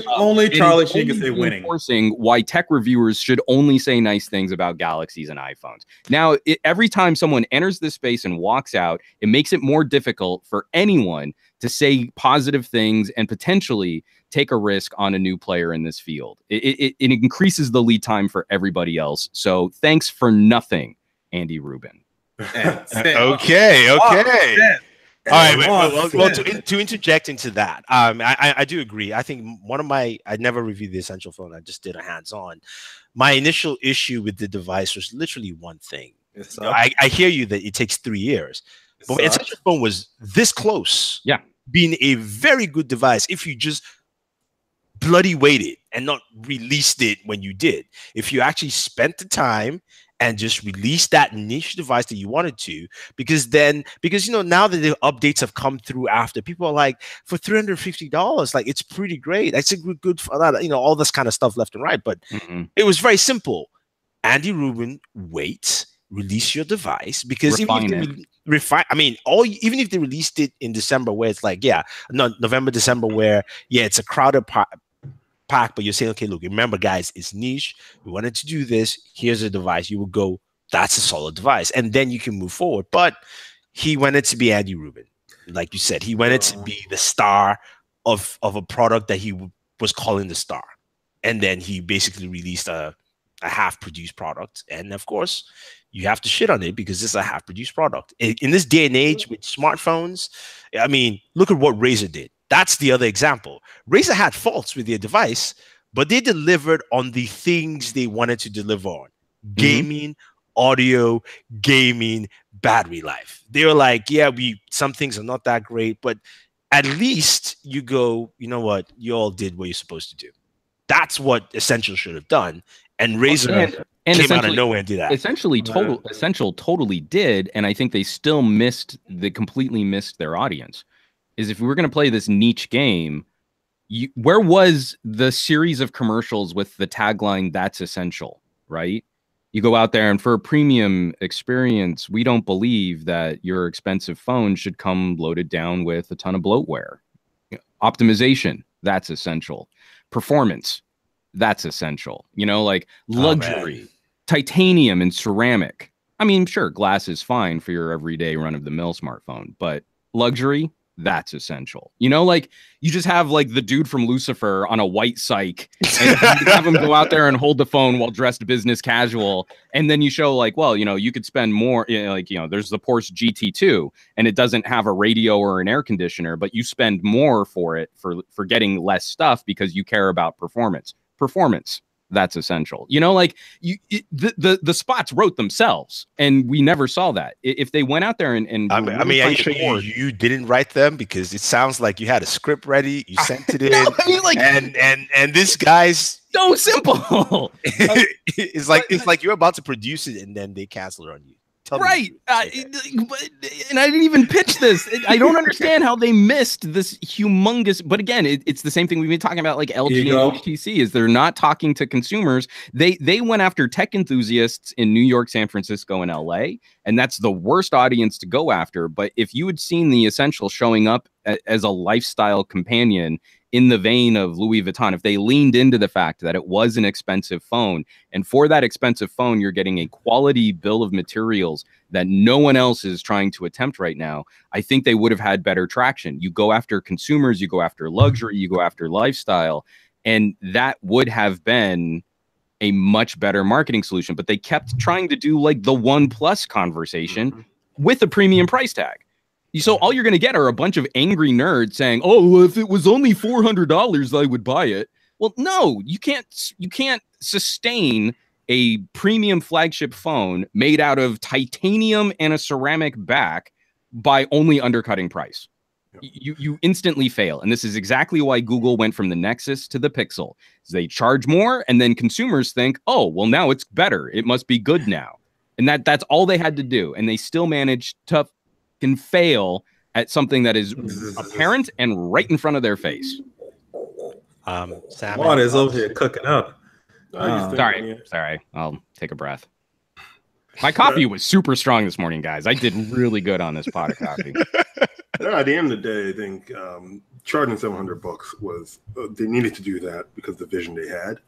only Charlie Sheen can say winning. Reinforcing why tech reviewers should only say nice things about Galaxies and iPhones. Now, every time someone enters this space and walks out, it makes it more difficult for anyone to say positive things and potentially take a risk on a new player in this field. It increases the lead time for everybody else. So thanks for nothing, Andy Rubin. Okay. All right, well, to interject into that, I do agree. I think I never reviewed the Essential phone. I just did a hands-on. My initial issue with the device was literally one thing. I hear you that it takes 3 years, but Essential phone was this close. Yeah, being a very good device if you just bloody waited and not released it when you did. If you actually spent the time and just release that niche device that you wanted to, because now that the updates have come through after, people are like, for $350, like, it's pretty great. That's a good for that, all this kind of stuff left and right. But it was very simple. Andy Rubin, wait, release your device, because even if they released it in December, where it's like, November, December, where it's a crowded pack, but you're saying, okay, look, remember, guys, it's niche. We wanted to do this. Here's a device. You will go, that's a solid device, and then you can move forward. But he wanted to be Andy Rubin, like you said. He wanted to be the star of a product that he was calling the star, and then he basically released a half-produced product. And of course, you have to shit on it because it's a half-produced product. In this day and age with smartphones, I mean, look at what Razer did. That's the other example. Razer had faults with their device, but they delivered on the things they wanted to deliver on. gaming, audio, gaming, battery life. They were like, yeah, some things are not that great, but at least you go, you know what, you all did what you're supposed to do. That's what Essential should have done. And Razer came out of nowhere and did that. Essential totally did, and I think they still completely missed their audience. Is if we were going to play this niche game, where was the series of commercials with the tagline, "That's Essential," right? You go out there and for a premium experience, we don't believe that your expensive phone should come loaded down with a ton of bloatware. Optimization, that's essential. Performance, that's essential. You know, like luxury, titanium and ceramic. I mean, sure, glass is fine for your everyday run-of-the-mill smartphone, but luxury, that's essential. You know, like you just have like the dude from Lucifer on a white cyc and have him go out there and hold the phone while dressed business casual. And then you show like, well, you know, you could spend more, you know, like, you know, there's the Porsche GT2 and it doesn't have a radio or an air conditioner, but you spend more for it for getting less stuff because you care about performance. That's essential. You know, like the spots wrote themselves, and we never saw that. If they went out there and I mean, are you sure you didn't write them? Because it sounds like you had a script ready, you sent it in, no, I mean, like, and this guy's so simple. it's like you're about to produce it, and then they cancel it on you. Right. And I didn't even pitch this. I don't understand how they missed this humongous. But again, it's the same thing we've been talking about, like LG and HTC, is they're not talking to consumers. They went after tech enthusiasts in New York, San Francisco, and LA. And that's the worst audience to go after. But if you had seen the Essential showing up as a lifestyle companion in the vein of Louis Vuitton, if they leaned into the fact that it was an expensive phone, and for that expensive phone, you're getting a quality bill of materials that no one else is trying to attempt right now, I think they would have had better traction. You go after consumers, you go after luxury, you go after lifestyle, and that would have been a much better marketing solution. But they kept trying to do like the OnePlus conversation with a premium price tag. So all you're going to get are a bunch of angry nerds saying, "Oh, well, if it was only $400, I would buy it." Well, no, you can't sustain a premium flagship phone made out of titanium and a ceramic back by only undercutting price. You instantly fail. And this is exactly why Google went from the Nexus to the Pixel. They charge more, and then consumers think, "Oh, well, now it's better. It must be good now." And that's all they had to do. And they still managed to can fail at something that is apparent and right in front of their face. Sam is over here cooking up. Sorry. I'll take a breath. My coffee was super strong this morning, guys. I did really good on this pot of coffee. At the end of the day, I think charging $700 was they needed to do that because of the vision they had,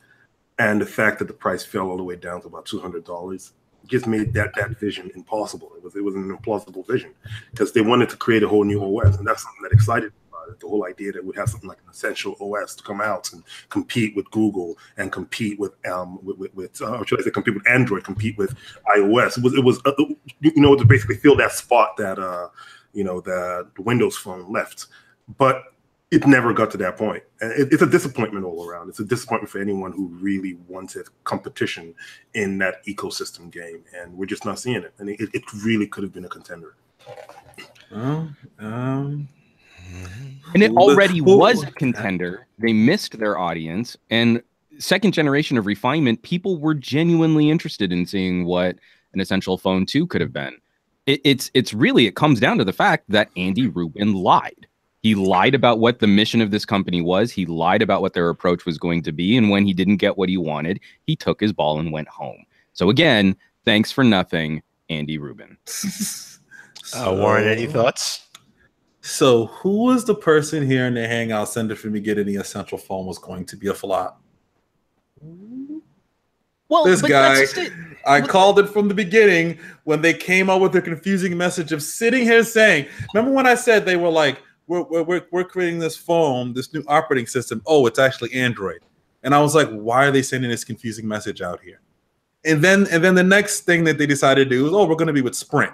and the fact that the price fell all the way down to about $200. Just made that vision impossible. It was an implausible vision because they wanted to create a whole new OS, and that's something that excited me about it. The whole idea that we'd have something like an Essential OS to come out and compete with Google and compete with should I say compete with Android, compete with iOS. It was to basically fill that spot that that the Windows Phone left, but it never got to that point. And it's a disappointment all around. It's a disappointment for anyone who really wanted competition in that ecosystem game. And we're just not seeing it. And it really could have been a contender. And it already was a contender. They missed their audience. And second generation of refinement, people were genuinely interested in seeing what an Essential Phone 2 could have been. It comes down to the fact that Andy Rubin lied. He lied about what the mission of this company was. He lied about what their approach was going to be. And when he didn't get what he wanted, he took his ball and went home. So again, thanks for nothing, Andy Rubin. Warren, any thoughts? So who was the person here in the Hangout Center for me getting the Essential Phone was going to be a flop? Well, this guy, I called it from the beginning when they came out with their confusing message of sitting here saying, remember when I said they were like, we're creating this phone, this new operating system. Oh, it's actually Android. And I was like, why are they sending this confusing message out here? And then the next thing that they decided to do was, oh, we're going to be with Sprint.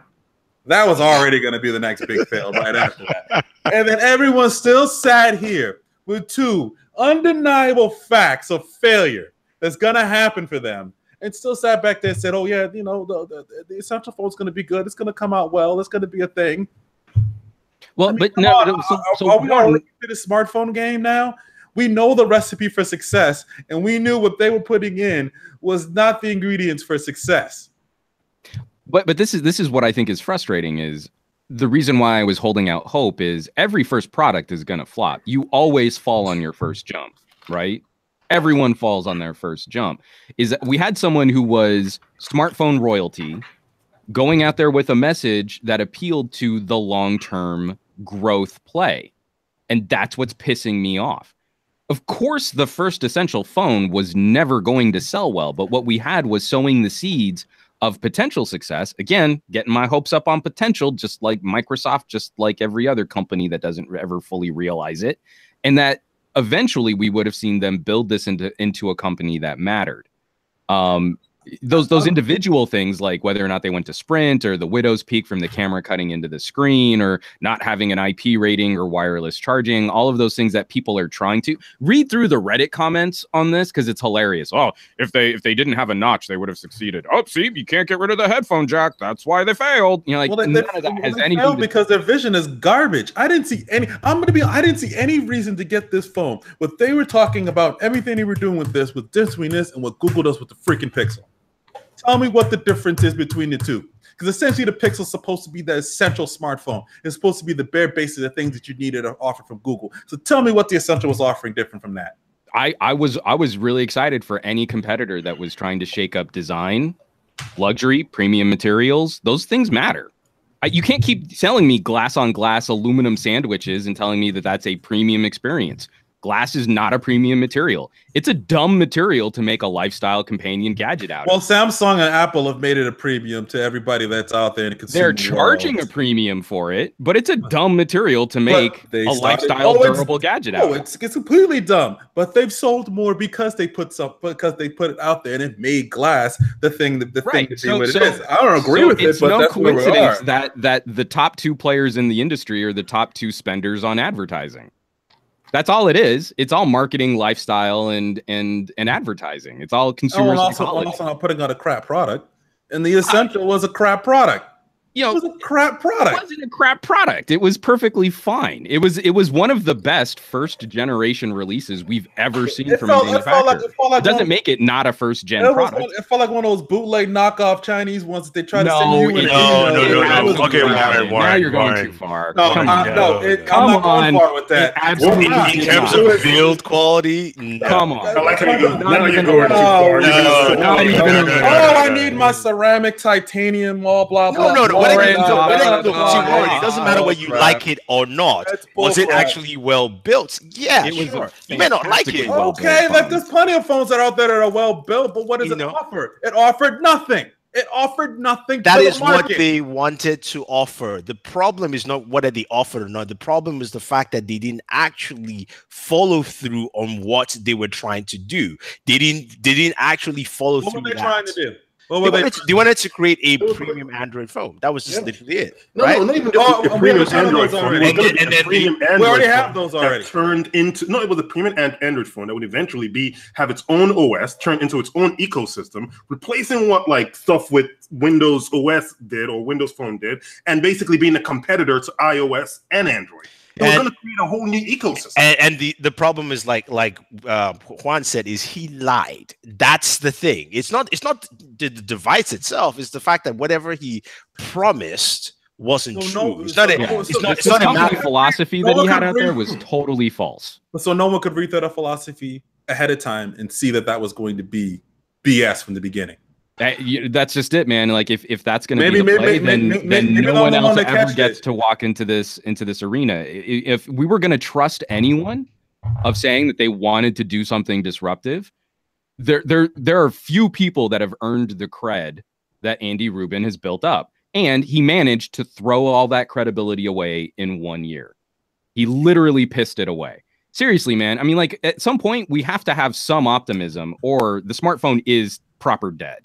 That was already going to be the next big fail right after that. And then everyone still sat here with two undeniable facts of failure that's going to happen for them. and still sat back there and said, "Oh yeah, you know, the essential phone's going to be good. It's going to come out well. It's going to be a thing." Well, I mean, but come no, on, so are we already to the smartphone game now? We know the recipe for success, and we knew what they were putting in was not the ingredients for success. But this is what I think is frustrating. Is the reason why I was holding out hope is every first product is going to flop. You always fall on your first jump, right? Everyone falls on their first jump. Is that we had someone who was smartphone royalty going out there with a message that appealed to the long-term growth play. And that's what's pissing me off. Of course, the first essential phone was never going to sell well, but what we had was sowing the seeds of potential success. Again, getting my hopes up on potential, just like Microsoft, just like every other company that doesn't ever fully realize it. And that eventually we would have seen them build this into a company that mattered. Those individual things, like whether or not they went to Sprint or the widow's peak from the camera cutting into the screen or not having an IP rating or wireless charging, all of those things that people are trying to read through the Reddit comments on this because it's hilarious. Oh, if they didn't have a notch, they would have succeeded. Oh, see, you can't get rid of the headphone jack. That's why they failed. You know, like none of that has anything because their vision is garbage. I didn't see any. I didn't see any reason to get this phone. What they were talking about, everything they were doing with this, was between this and what Google does with the freaking Pixel. Tell me what the difference is between the two. Because essentially the Pixel is supposed to be the essential smartphone. It's supposed to be the bare basics of things that you needed to offer from Google. So tell me what the Essential was offering different from that. I was really excited for any competitor that was trying to shake up design, luxury, premium materials. Those things matter. You can't keep selling me glass on glass aluminum sandwiches and telling me that that's a premium experience. Glass is not a premium material. It's a dumb material to make a lifestyle companion gadget out of. Well, Samsung and Apple have made it a premium to everybody that's out there in the consumer They're charging world. A premium for it, but it's a dumb material to make a lifestyle durable gadget out of. It's completely dumb. But they've sold more because they put it out there and it made glass the thing that thing to be what it is. I don't agree with it, but that's where we are. It's no coincidence that the top two players in the industry are the top two spenders on advertising. That's all it is. It's all marketing, lifestyle, and advertising. It's all consumer psychology. Also not putting out a crap product. And the Essential was a crap product. You know, it was a crap product. It wasn't a crap product. It was perfectly fine. It was one of the best first generation releases we've ever seen from a manufacturer. It doesn't make it not a first gen product. It felt like one of those bootleg knockoff Chinese ones that they try to send you. No. Okay, Warren. Now you're going too far. I'm not going far with that. In terms of build quality, come on. Now you're going too far. I need my ceramic titanium, blah blah blah. No. It doesn't matter whether you like it or not. Was it actually well built? Yeah, sure. You may not like it. Okay, there's plenty of phones that are out there that are well built, but what does it offer? It offered nothing. It offered nothing. That is what they wanted to offer. The problem is not whether they offered or not. The problem is the fact that they didn't actually follow through on what they were trying to do. They didn't actually follow through. What were they trying to do? They wanted to create a premium Android phone. That was just literally it. No, not even just a premium Android phone. We already have those already. It was a premium Android phone that would eventually have its own OS, turn into its own ecosystem, replacing what like stuff with Windows OS did or Windows Phone did, and basically being a competitor to iOS and Android. We're going to create a whole new ecosystem. And the problem is like Juan said, is he lied. That's the thing. It's not the device itself. It's the fact that whatever he promised wasn't true. It's not a philosophy that he had out there was totally false. So no one could read that philosophy ahead of time and see that was going to be BS from the beginning. That's just it, man. Like if that's going to be the play, then no one else ever gets to walk into this arena. If we were going to trust anyone of saying that they wanted to do something disruptive, there are few people that have earned the cred that Andy Rubin has built up, and he managed to throw all that credibility away in 1 year. He literally pissed it away. Seriously, man. I mean, like at some point we have to have some optimism, or the smartphone is proper dead.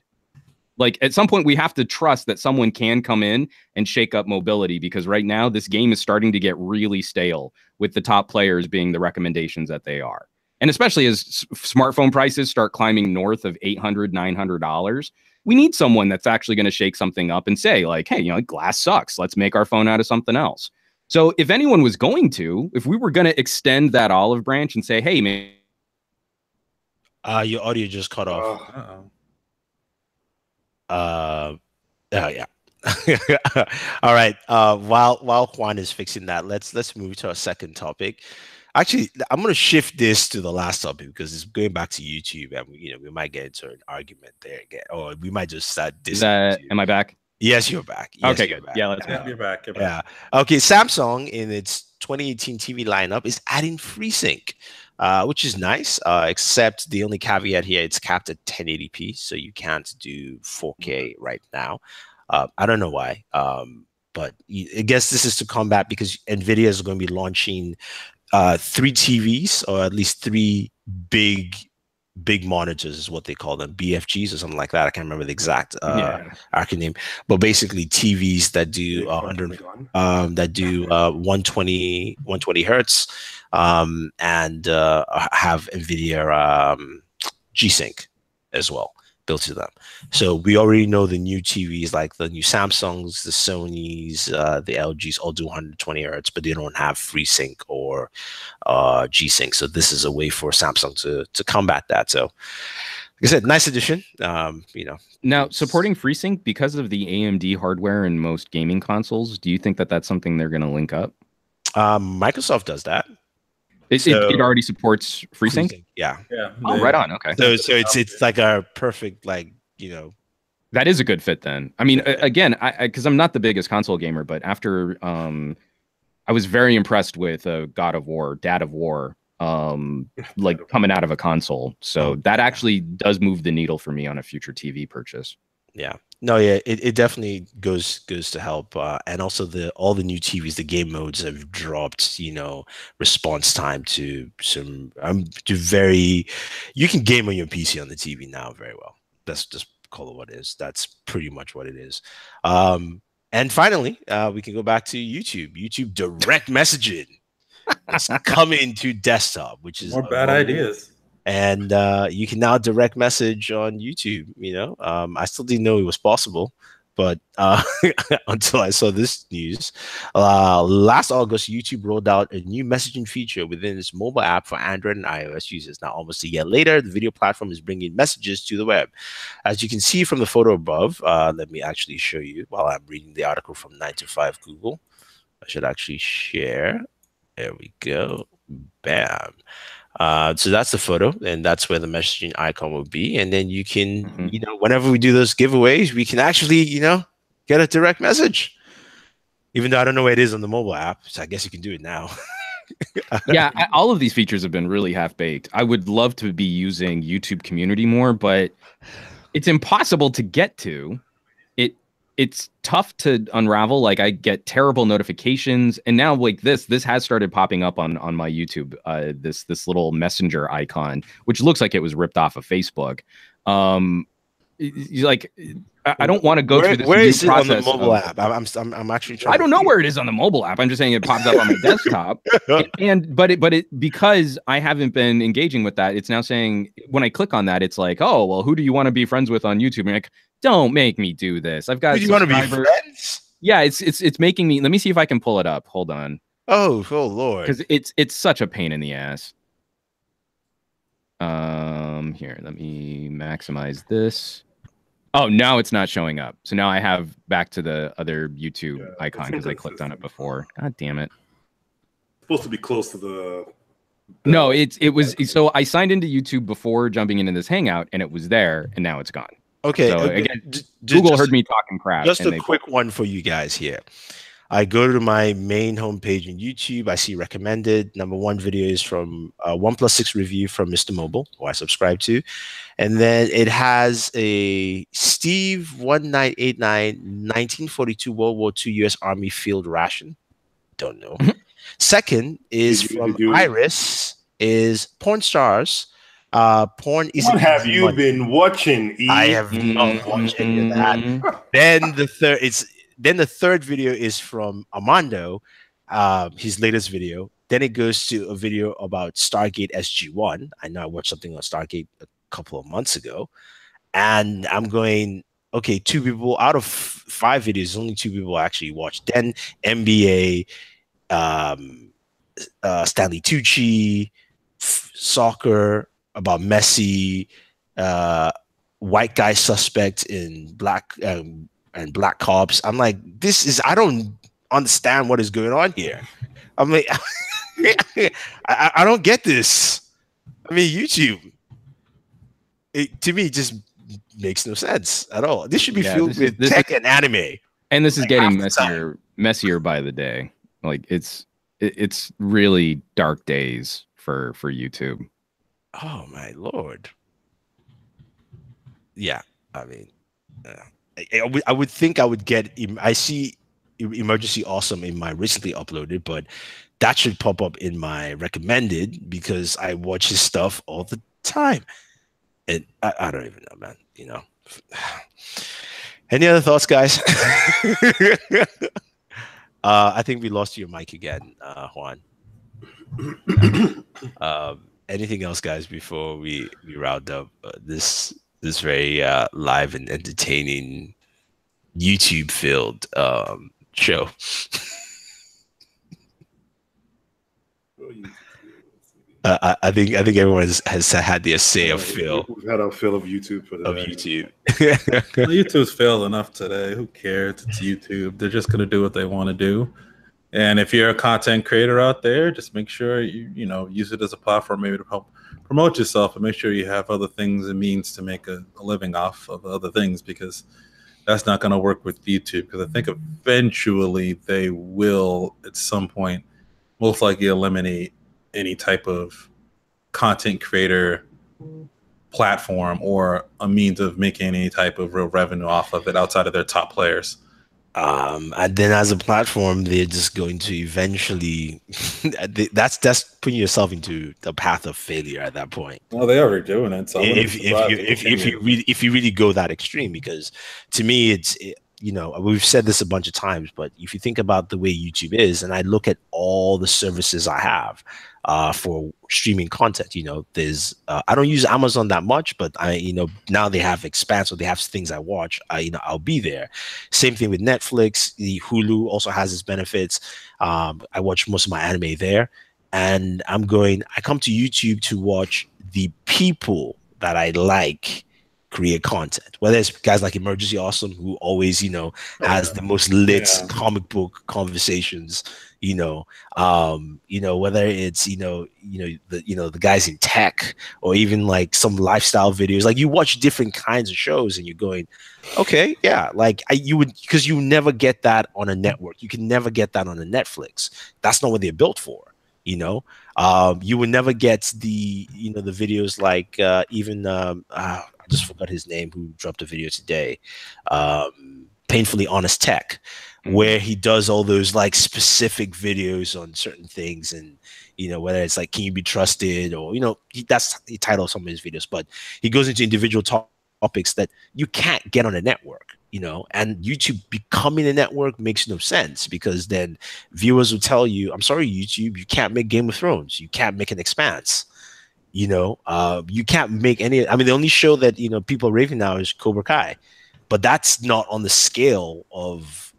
Like at some point we have to trust that someone can come in and shake up mobility, because right now this game is starting to get really stale with the top players being the recommendations that they are. And especially as smartphone prices start climbing north of $800, $900, we need someone that's actually going to shake something up and say, like, hey, glass sucks. Let's make our phone out of something else. So if anyone was going to, if we were going to extend that olive branch and say, hey, man. Your audio just cut off. Oh yeah. All right. While Juan is fixing that, let's move to our second topic. Actually, I'm going to shift this to the last topic because it's going back to YouTube, and we might get into an argument there again, or we might just start this. Am I back? Yes, you're back. Yes, okay, good. Back. Yeah, let's go. You're back. Yeah. Okay. Samsung in its 2018 TV lineup is adding FreeSync, which is nice. Except the only caveat here, it's capped at 1080p, so you can't do 4K right now. I don't know why, but I guess this is to combat because Nvidia is going to be launching 3 TVs, or at least 3 big monitors is what they call them, BFGs or something like that. I can't remember the exact acronym, but basically TVs that do 120 hertz, and have Nvidia G-Sync as well built to them. So we already know the new TVs, like the new Samsungs, the Sonys, the LGs, all do 120 hertz, but they don't have FreeSync or G-Sync. So this is a way for Samsung to combat that. So, like I said, nice addition. Now supporting FreeSync because of the AMD hardware in most gaming consoles. Do you think that that's something they're going to link up? Microsoft does that. It already supports FreeSync. Yeah. Oh, right on. Okay. So it's like a perfect, like, that is a good fit then. I mean, again, because I'm not the biggest console gamer, but after I was very impressed with Dad of War, like coming out of a console. So that actually does move the needle for me on a future TV purchase. Yeah. No, yeah, it definitely goes to help, and also all the new TVs, the game modes have dropped. Response time to some you can game on your PC on the TV now very well. That's just call it what it is. That's pretty much what it is. And finally, we can go back to YouTube. YouTube direct messaging. It's coming to desktop, which is more bad ideas. And you can now direct message on YouTube. I still didn't know it was possible, but until I saw this news. Last August, YouTube rolled out a new messaging feature within its mobile app for Android and iOS users. Now, almost a year later, the video platform is bringing messages to the web. As you can see from the photo above, let me actually show you while I'm reading the article from 9 to 5 Google. I should actually share. There we go. Bam. So that's the photo, and that's where the messaging icon will be. And then you can, whenever we do those giveaways, we can actually, get a direct message. Even though I don't know where it is on the mobile app, so I guess you can do it now. Yeah, all of these features have been really half-baked. I would love to be using YouTube Community more, but it's impossible to get to. It's tough to unravel. Like, I get terrible notifications, and now like this has started popping up on my YouTube. This little messenger icon, which looks like it was ripped off of Facebook. Like, I don't want to go through this. Where is it on the mobile app? I'm actually trying. I don't know where it is on the mobile app. I'm just saying it pops up on my desktop. But because I haven't been engaging with that, it's now saying when I click on that, it's like, oh well, who do you want to be friends with on YouTube? And like, don't make me do this. I've got. Do you want to be friends? Yeah, it's making me. Let me see if I can pull it up. Hold on. Oh Lord. Because it's such a pain in the ass. Here, let me maximize this. Oh, now it's not showing up. So now I have back to the other YouTube icon because I clicked on it before. God damn it. It's supposed to be close to the No, it was. So I signed into YouTube before jumping into this Hangout, and it was there, and now it's gone. Okay. So again, Google heard me talking crap. Just a quick one for you guys here. I go to my main homepage in YouTube. I see recommended. Number 1 video is from a 1+6 review from Mr. Mobile, who I subscribe to. And then it has a Steve 1989 1942 World War II U.S. Army field ration. Don't know. Second is from Iris, is Porn Stars. Porn is. What have you been watching? E? I have not watched any of that. Then the third video is from Armando, his latest video. Then it goes to a video about Stargate SG-1. I know I watched something on Stargate a couple of months ago, and I'm going, okay, 2 people out of 5 videos, only 2 people actually watched. Then NBA, Stanley Tucci, soccer about Messi, white guy suspect in black and black cops. I'm like, I don't understand what is going on here. I'm like, I don't get this. I mean, YouTube, to me, just makes no sense at all. This should be filled with tech and anime. And this is getting messier by the day. Like it's really dark days for YouTube. Oh my Lord. Yeah, I mean, I would think I would get. I see Emergency Awesome in my recently uploaded, but that should pop up in my recommended because I watch his stuff all the time. And I don't even know, man. You know. Any other thoughts, guys? I think we lost your mic again, Juan. Anything else, guys, before we round up this very live and entertaining YouTube filled show? I think everyone has had their say of Phil. We've had our fill of YouTube for today. Well, YouTube's failed enough today. Who cares? It's YouTube. They're just gonna do what they want to do. And if you're a content creator out there, just make sure you know use it as a platform maybe to help promote yourself, and make sure you have other things and means to make a living off of other things, because that's not going to work with YouTube. Because I think eventually they will, at some point, most likely eliminate any type of content creator platform or a means of making any type of real revenue off of it outside of their top players. And then as a platform, they're just going to eventually that's putting yourself into the path of failure at that point. Well, they're already doing it. So if you really go that extreme, because to me, you know, we've said this a bunch of times, but if you think about the way YouTube is, and I look at all the services I have for streaming content, you know, there's I don't use Amazon that much, but now they have Expanse, or they have things I watch. I'll be there. Same thing with Netflix. The Hulu also has its benefits. I watch most of my anime there, and I come to YouTube to watch the people that I like create content, whether it's guys like Emergency Awesome, who always has the most lit comic book conversations, whether it's the guys in tech, or even like some lifestyle videos. Like, you watch different kinds of shows and you're going, okay, yeah, like because you never get that on a network. You can never get that on a Netflix. That's not what they're built for. You would never get the videos like I just forgot his name, who dropped a video today, Painfully Honest Tech, where he does all those like specific videos on certain things, and whether it's like, can you be trusted, or that's the title of some of his videos, but he goes into individual topics that you can't get on a network. And YouTube becoming a network makes no sense, because then viewers will tell you, I'm sorry, YouTube, you can't make Game of Thrones, you can't make an Expanse, you can't make any. I mean, the only show that people are raving now is Cobra Kai, but that's not on the scale of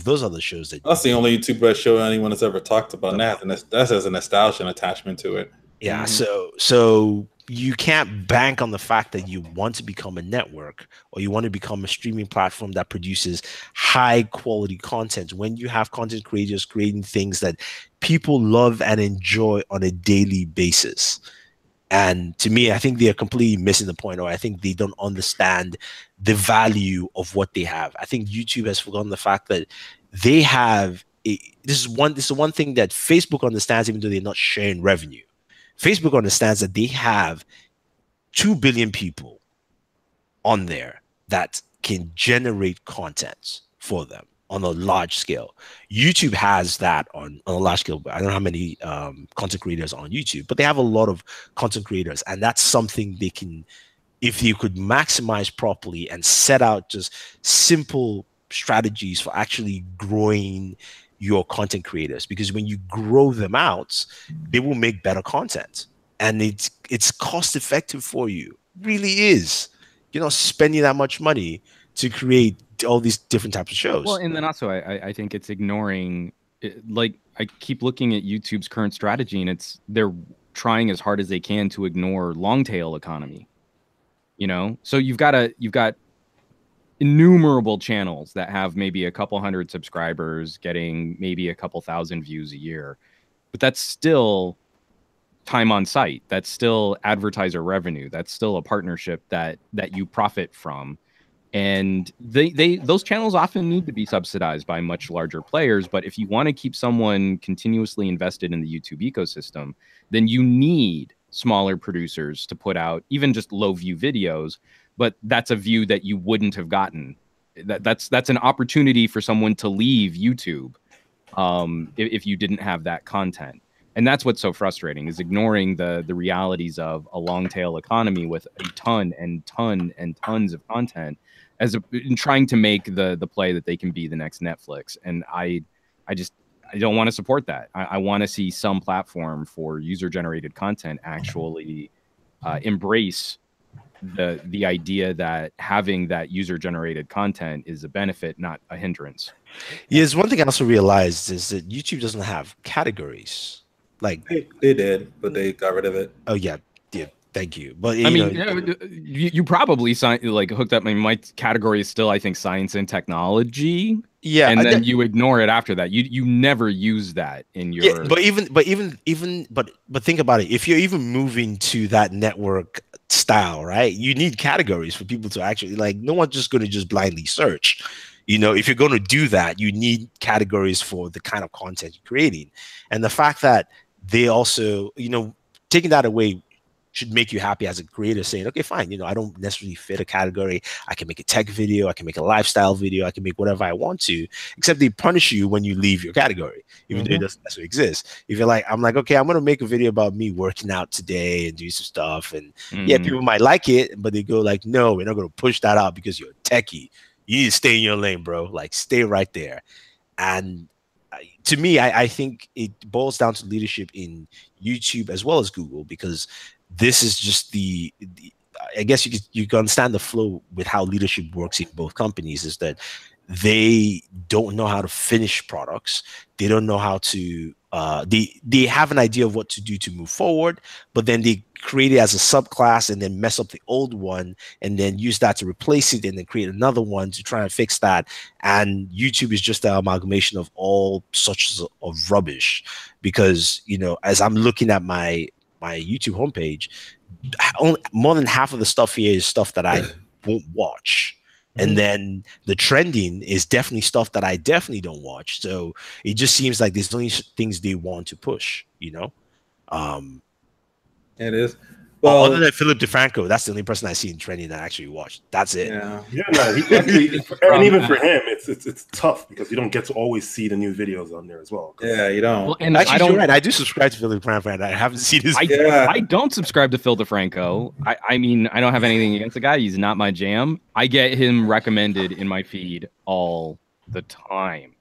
those other shows. That's the only YouTube show anyone has ever talked about. That, and that has a nostalgia attachment to it. Yeah, so you can't bank on the fact that you want to become a network, or you want to become a streaming platform that produces high quality content, when you have content creators creating things that people love and enjoy on a daily basis. And to me, I think they are completely missing the point, or I think they don't understand the value of what they have. I think YouTube has forgotten the fact that they have this is one thing that Facebook understands, even though they're not sharing revenue. Facebook understands that they have 2 billion people on there that can generate content for them on a large scale. YouTube has that on a large scale. I don't know how many content creators are on YouTube, but they have a lot of content creators, and that's something they can, if you could maximize properly and set out just simple strategies for actually growing your content creators, because when you grow them out, they will make better content, and it's cost effective for you. Really is. You're not spending that much money to create all these different types of shows. Well, and then also I think it's ignoring like I keep looking at YouTube's current strategy, and they're trying as hard as they can to ignore long tail economy. You know, so you've got innumerable channels that have maybe a couple hundred subscribers getting maybe a couple thousand views a year, but that's still time on site. That's still advertiser revenue. That's still a partnership that you profit from. And those channels often need to be subsidized by much larger players. But if you want to keep someone continuously invested in the YouTube ecosystem, then you need smaller producers to put out even just low view videos. But that's a view that you wouldn't have gotten. That's an opportunity for someone to leave YouTube if you didn't have that content. And that's what's so frustrating, is ignoring the realities of a long tail economy with a ton and tons of content, in trying to make the play that they can be the next Netflix. And I don't want to support that. I want to see some platform for user generated content actually embrace the idea that having that user generated content is a benefit, not a hindrance. Yes, one thing I also realized is that YouTube doesn't have categories. Like they did, but they got rid of it. Oh yeah, thank you. But I mean, you probably hooked up. My category is still, I think, science and technology. Yeah, and then you ignore it after that. You never use that in your. Yeah, but think about it. If you're even moving to that network style, right? You need categories for people to actually No one's just going to just blindly search. You know, if you're going to do that, you need categories for the kind of content you're creating, and the fact that they also, taking that away should make you happy as a creator, saying, okay, fine, I don't necessarily fit a category. I can make a tech video, I can make a lifestyle video, I can make whatever I want to, except they punish you when you leave your category, even though it doesn't necessarily exist. If you're I'm okay, I'm going to make a video about me working out today and do some stuff. And yeah, people might like it, but they go no, we're not going to push that out because you're a techie. You need to stay in your lane, bro. Stay right there. And to me, I think it boils down to leadership in YouTube as well as Google, because this is just I guess you can understand the flow with how leadership works in both companies, is that they don't know how to finish products. They don't know how to they have an idea of what to do to move forward, but then they create it as a subclass and then mess up the old one and then use that to replace it and then create another one to try and fix that. And YouTube is just an amalgamation of all sorts of rubbish, because as I'm looking at my YouTube homepage, more than half of the stuff here is stuff that I won't watch. And then the trending is definitely stuff that I definitely don't watch. So it just seems like there's only things they want to push, It is. Well, other than Philip DeFranco, that's the only person I see in trending that I actually watched. That's it. Yeah, no, and even for him, it's tough because you don't get to always see the new videos on there as well. Yeah, you don't. Well, and actually, you're right. I do subscribe to Philip DeFranco, and I haven't seen his. I don't subscribe to Phil DeFranco. I mean, I don't have anything against the guy. He's not my jam. I get him recommended in my feed all the time.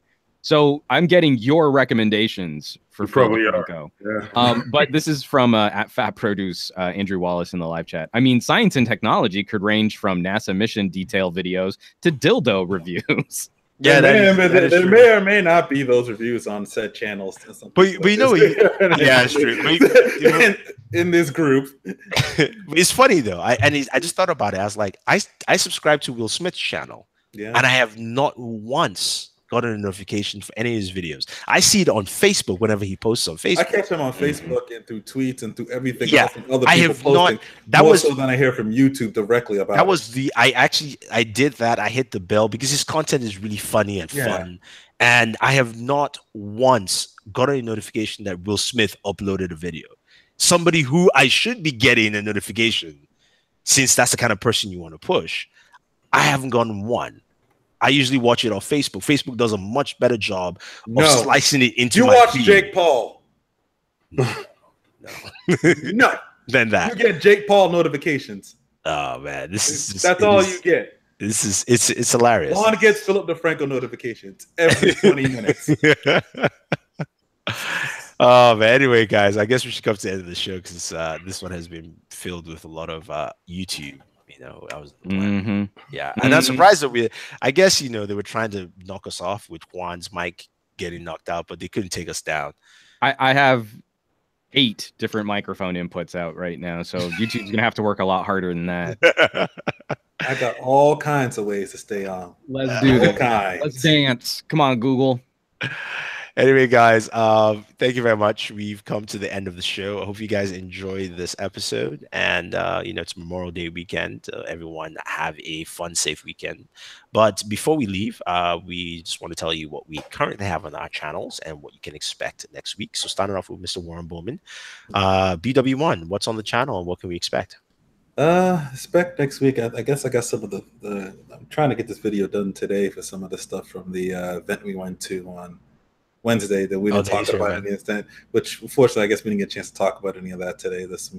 So I'm getting your recommendations for Phil DeFranco. Yeah. But this is from at Fat Produce, Andrew Wallace in the live chat. I mean, science and technology could range from NASA mission detail videos to dildo reviews. Yeah, there may or may not be those reviews on said channels. But yeah, it's true. In this group, it's funny though. I just thought about it. I was like, I subscribe to Will Smith's channel, and I have not once gotten a notification for any of his videos. I see it on Facebook whenever he posts on Facebook. I catch him on Facebook and through tweets and through everything else. And other people I have posting, not. That was so than I hear from YouTube directly about. That was I did that. I hit the bell because his content is really funny and fun, and I have not once gotten a notification that Will Smith uploaded a video. Somebody who I should be getting a notification, since that's the kind of person you want to push. I haven't gotten one. I usually watch it on Facebook. Facebook does a much better job of slicing it into my feed. Jake Paul. No. No. Than that. You get Jake Paul notifications. Oh man, that's all you get. It's hilarious. Juan gets Philip DeFranco notifications every 20 minutes. Oh man. Anyway, guys, I guess we should come to the end of the show because this one has been filled with a lot of YouTube. I was yeah, and I'm surprised that I guess they were trying to knock us off with Juan's mic getting knocked out, but they couldn't take us down. I have 8 different microphone inputs out right now, so YouTube's gonna have to work a lot harder than that. I got all kinds of ways to stay on. Let's do this. Let's dance. Come on, Google. Anyway, guys, thank you very much. We've come to the end of the show. I hope you guys enjoyed this episode. And, it's Memorial Day weekend. Everyone have a fun, safe weekend. But before we leave, we just want to tell you what we currently have on our channels and what you can expect next week. So starting off with Mr. Warren Bowman, BW1, what's on the channel and what can we expect? Expect next week. I guess I got some of the I'm trying to get this video done today for some of the stuff from the event we went to on Wednesday that we didn't talk about any extent, which unfortunately I guess we didn't get a chance to talk about any of that today. There's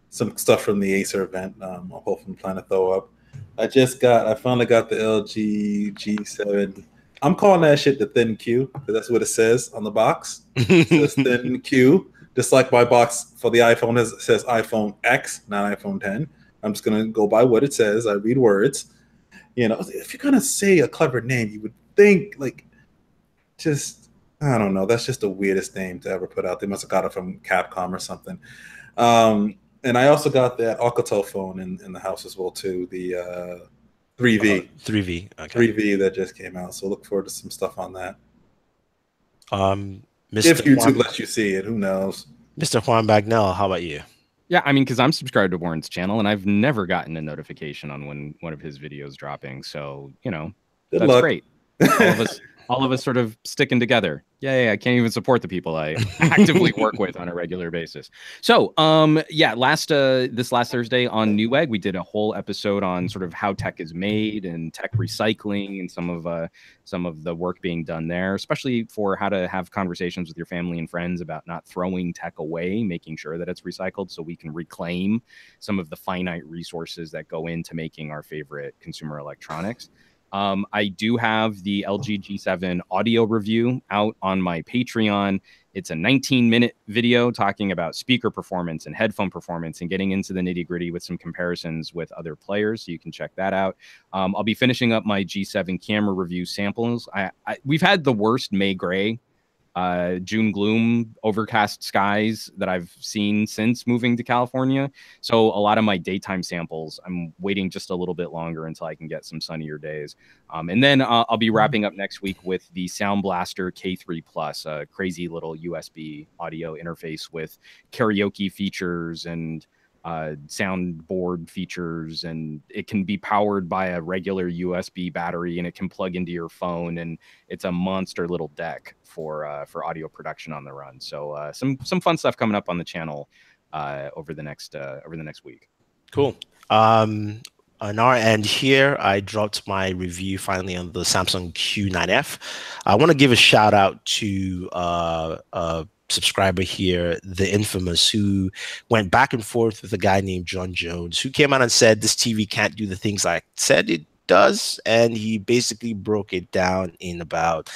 some stuff from the Acer event. I'm hoping plan to throw up. I finally got the LG G7. I'm calling that shit the thin Q because that's what it says on the box. It says thin Q, just like my box for the iPhone says iPhone X, not iPhone 10. I'm just gonna go by what it says. I read words. If you're gonna say a clever name, you would think I don't know. That's just the weirdest name to ever put out. They must have got it from Capcom or something. And I also got that Alcatel phone in the house as well too. The 3V. 3V. Okay. 3V that just came out. So look forward to some stuff on that. If YouTube lets you see it, who knows? Mr. Juan Bagnell, how about you? Yeah, I mean, because I'm subscribed to Warren's channel and I've never gotten a notification on when one of his videos dropping. So, that's luck. Great. All of us sort of sticking together. Yeah, I can't even support the people I actively work with on a regular basis. So, this last Thursday on Newegg, we did a whole episode on sort of how tech is made and tech recycling and some of the work being done there, especially for how to have conversations with your family and friends about not throwing tech away, making sure that it's recycled so we can reclaim some of the finite resources that go into making our favorite consumer electronics. I do have the LG G7 audio review out on my Patreon. It's a 19-minute video talking about speaker performance and headphone performance and getting into the nitty-gritty with some comparisons with other players. So you can check that out. I'll be finishing up my G7 camera review samples. We've had the worst May gray, June gloom, overcast skies that I've seen since moving to California. So a lot of my daytime samples, I'm waiting just a little bit longer until I can get some sunnier days. And then I'll be wrapping up next week with the Sound Blaster K3 Plus, a crazy little USB audio interface with karaoke features and soundboard features, and it can be powered by a regular USB battery and it can plug into your phone, and it's a monster little deck for audio production on the run. So some fun stuff coming up on the channel over the next week. Cool. On our end here, I dropped my review finally on the Samsung Q9F. I want to give a shout out to subscriber here, the infamous, who went back and forth with a guy named John Jones, who came out and said this TV can't do the things I said it does, and he basically broke it down in about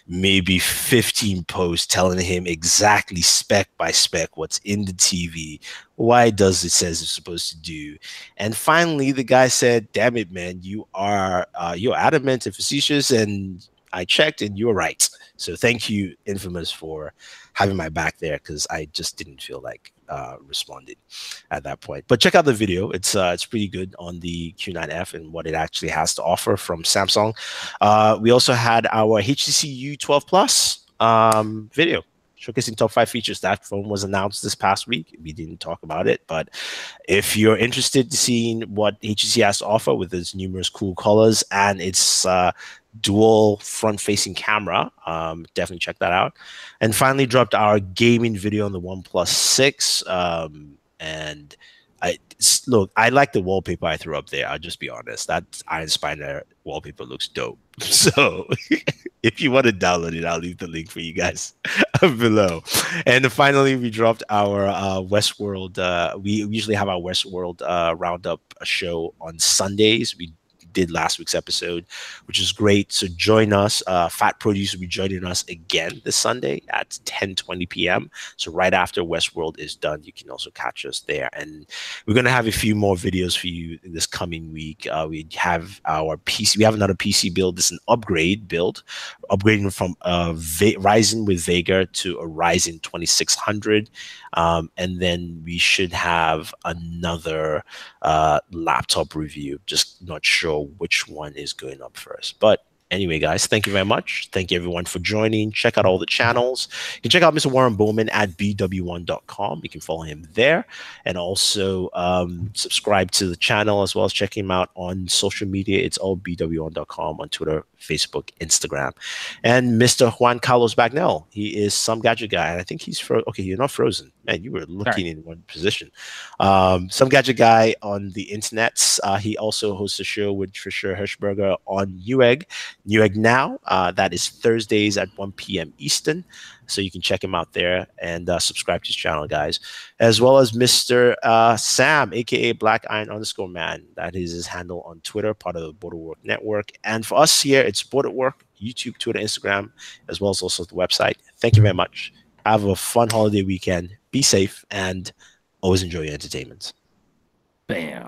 maybe 15 posts telling him exactly spec by spec what's in the TV, why it does it says it's supposed to do. And finally the guy said, damn it, man, you're adamant and facetious, and I checked and you're right. So thank you, infamous, for having my back there, because I just didn't feel like responding at that point. But check out the video. It's pretty good on the Q9F and what it actually has to offer from Samsung. We also had our HTC U12 Plus video showcasing top 5 features. That phone was announced this past week. We didn't talk about it, but if you're interested in seeing what HTC has to offer with its numerous cool colors and its dual front-facing camera, definitely check that out. And finally dropped our gaming video on the OnePlus 6. And I like the wallpaper I threw up there. I'll just be honest. That Iron Spider wallpaper looks dope. So if you want to download it, I'll leave the link for you guys below. And finally, we dropped our Westworld. We usually have our Westworld roundup show on Sundays. We did last week's episode, which is great. So join us. Fat Produce will be joining us again this Sunday at 10:20 p.m. So right after Westworld is done, you can also catch us there. And we're going to have a few more videos for you this coming week. We have our PC. We have another PC build. This is an upgrade build, upgrading from Ryzen with Vega to a Ryzen 2600. And then we should have another laptop review. Just not sure which one is going up first. But anyway, guys, thank you very much. Thank you, everyone, for joining. Check out all the channels. You can check out Mr. Warren Bowman at bw1.com. You can follow him there. And also subscribe to the channel as well as check him out on social media. It's all bw1.com on Twitter, Facebook, Instagram. And Mr. Juan Carlos Bagnell. He is some gadget guy. And I think he's frozen. Okay, you're not frozen. Man, you were looking in one position. Some gadget guy on the internets. He also hosts a show with Trisha Hirschberger on Newegg Now. That is Thursdays at 1 p.m. Eastern. So you can check him out there and subscribe to his channel, guys. As well as Mr. Sam, a.k.a. Black Iron _man. That is his handle on Twitter, part of the Booredatwork network. And for us here, it's Booredatwork, YouTube, Twitter, Instagram, as well as also the website. Thank you very much. Have a fun holiday weekend. Be safe and always enjoy your entertainment. Bam.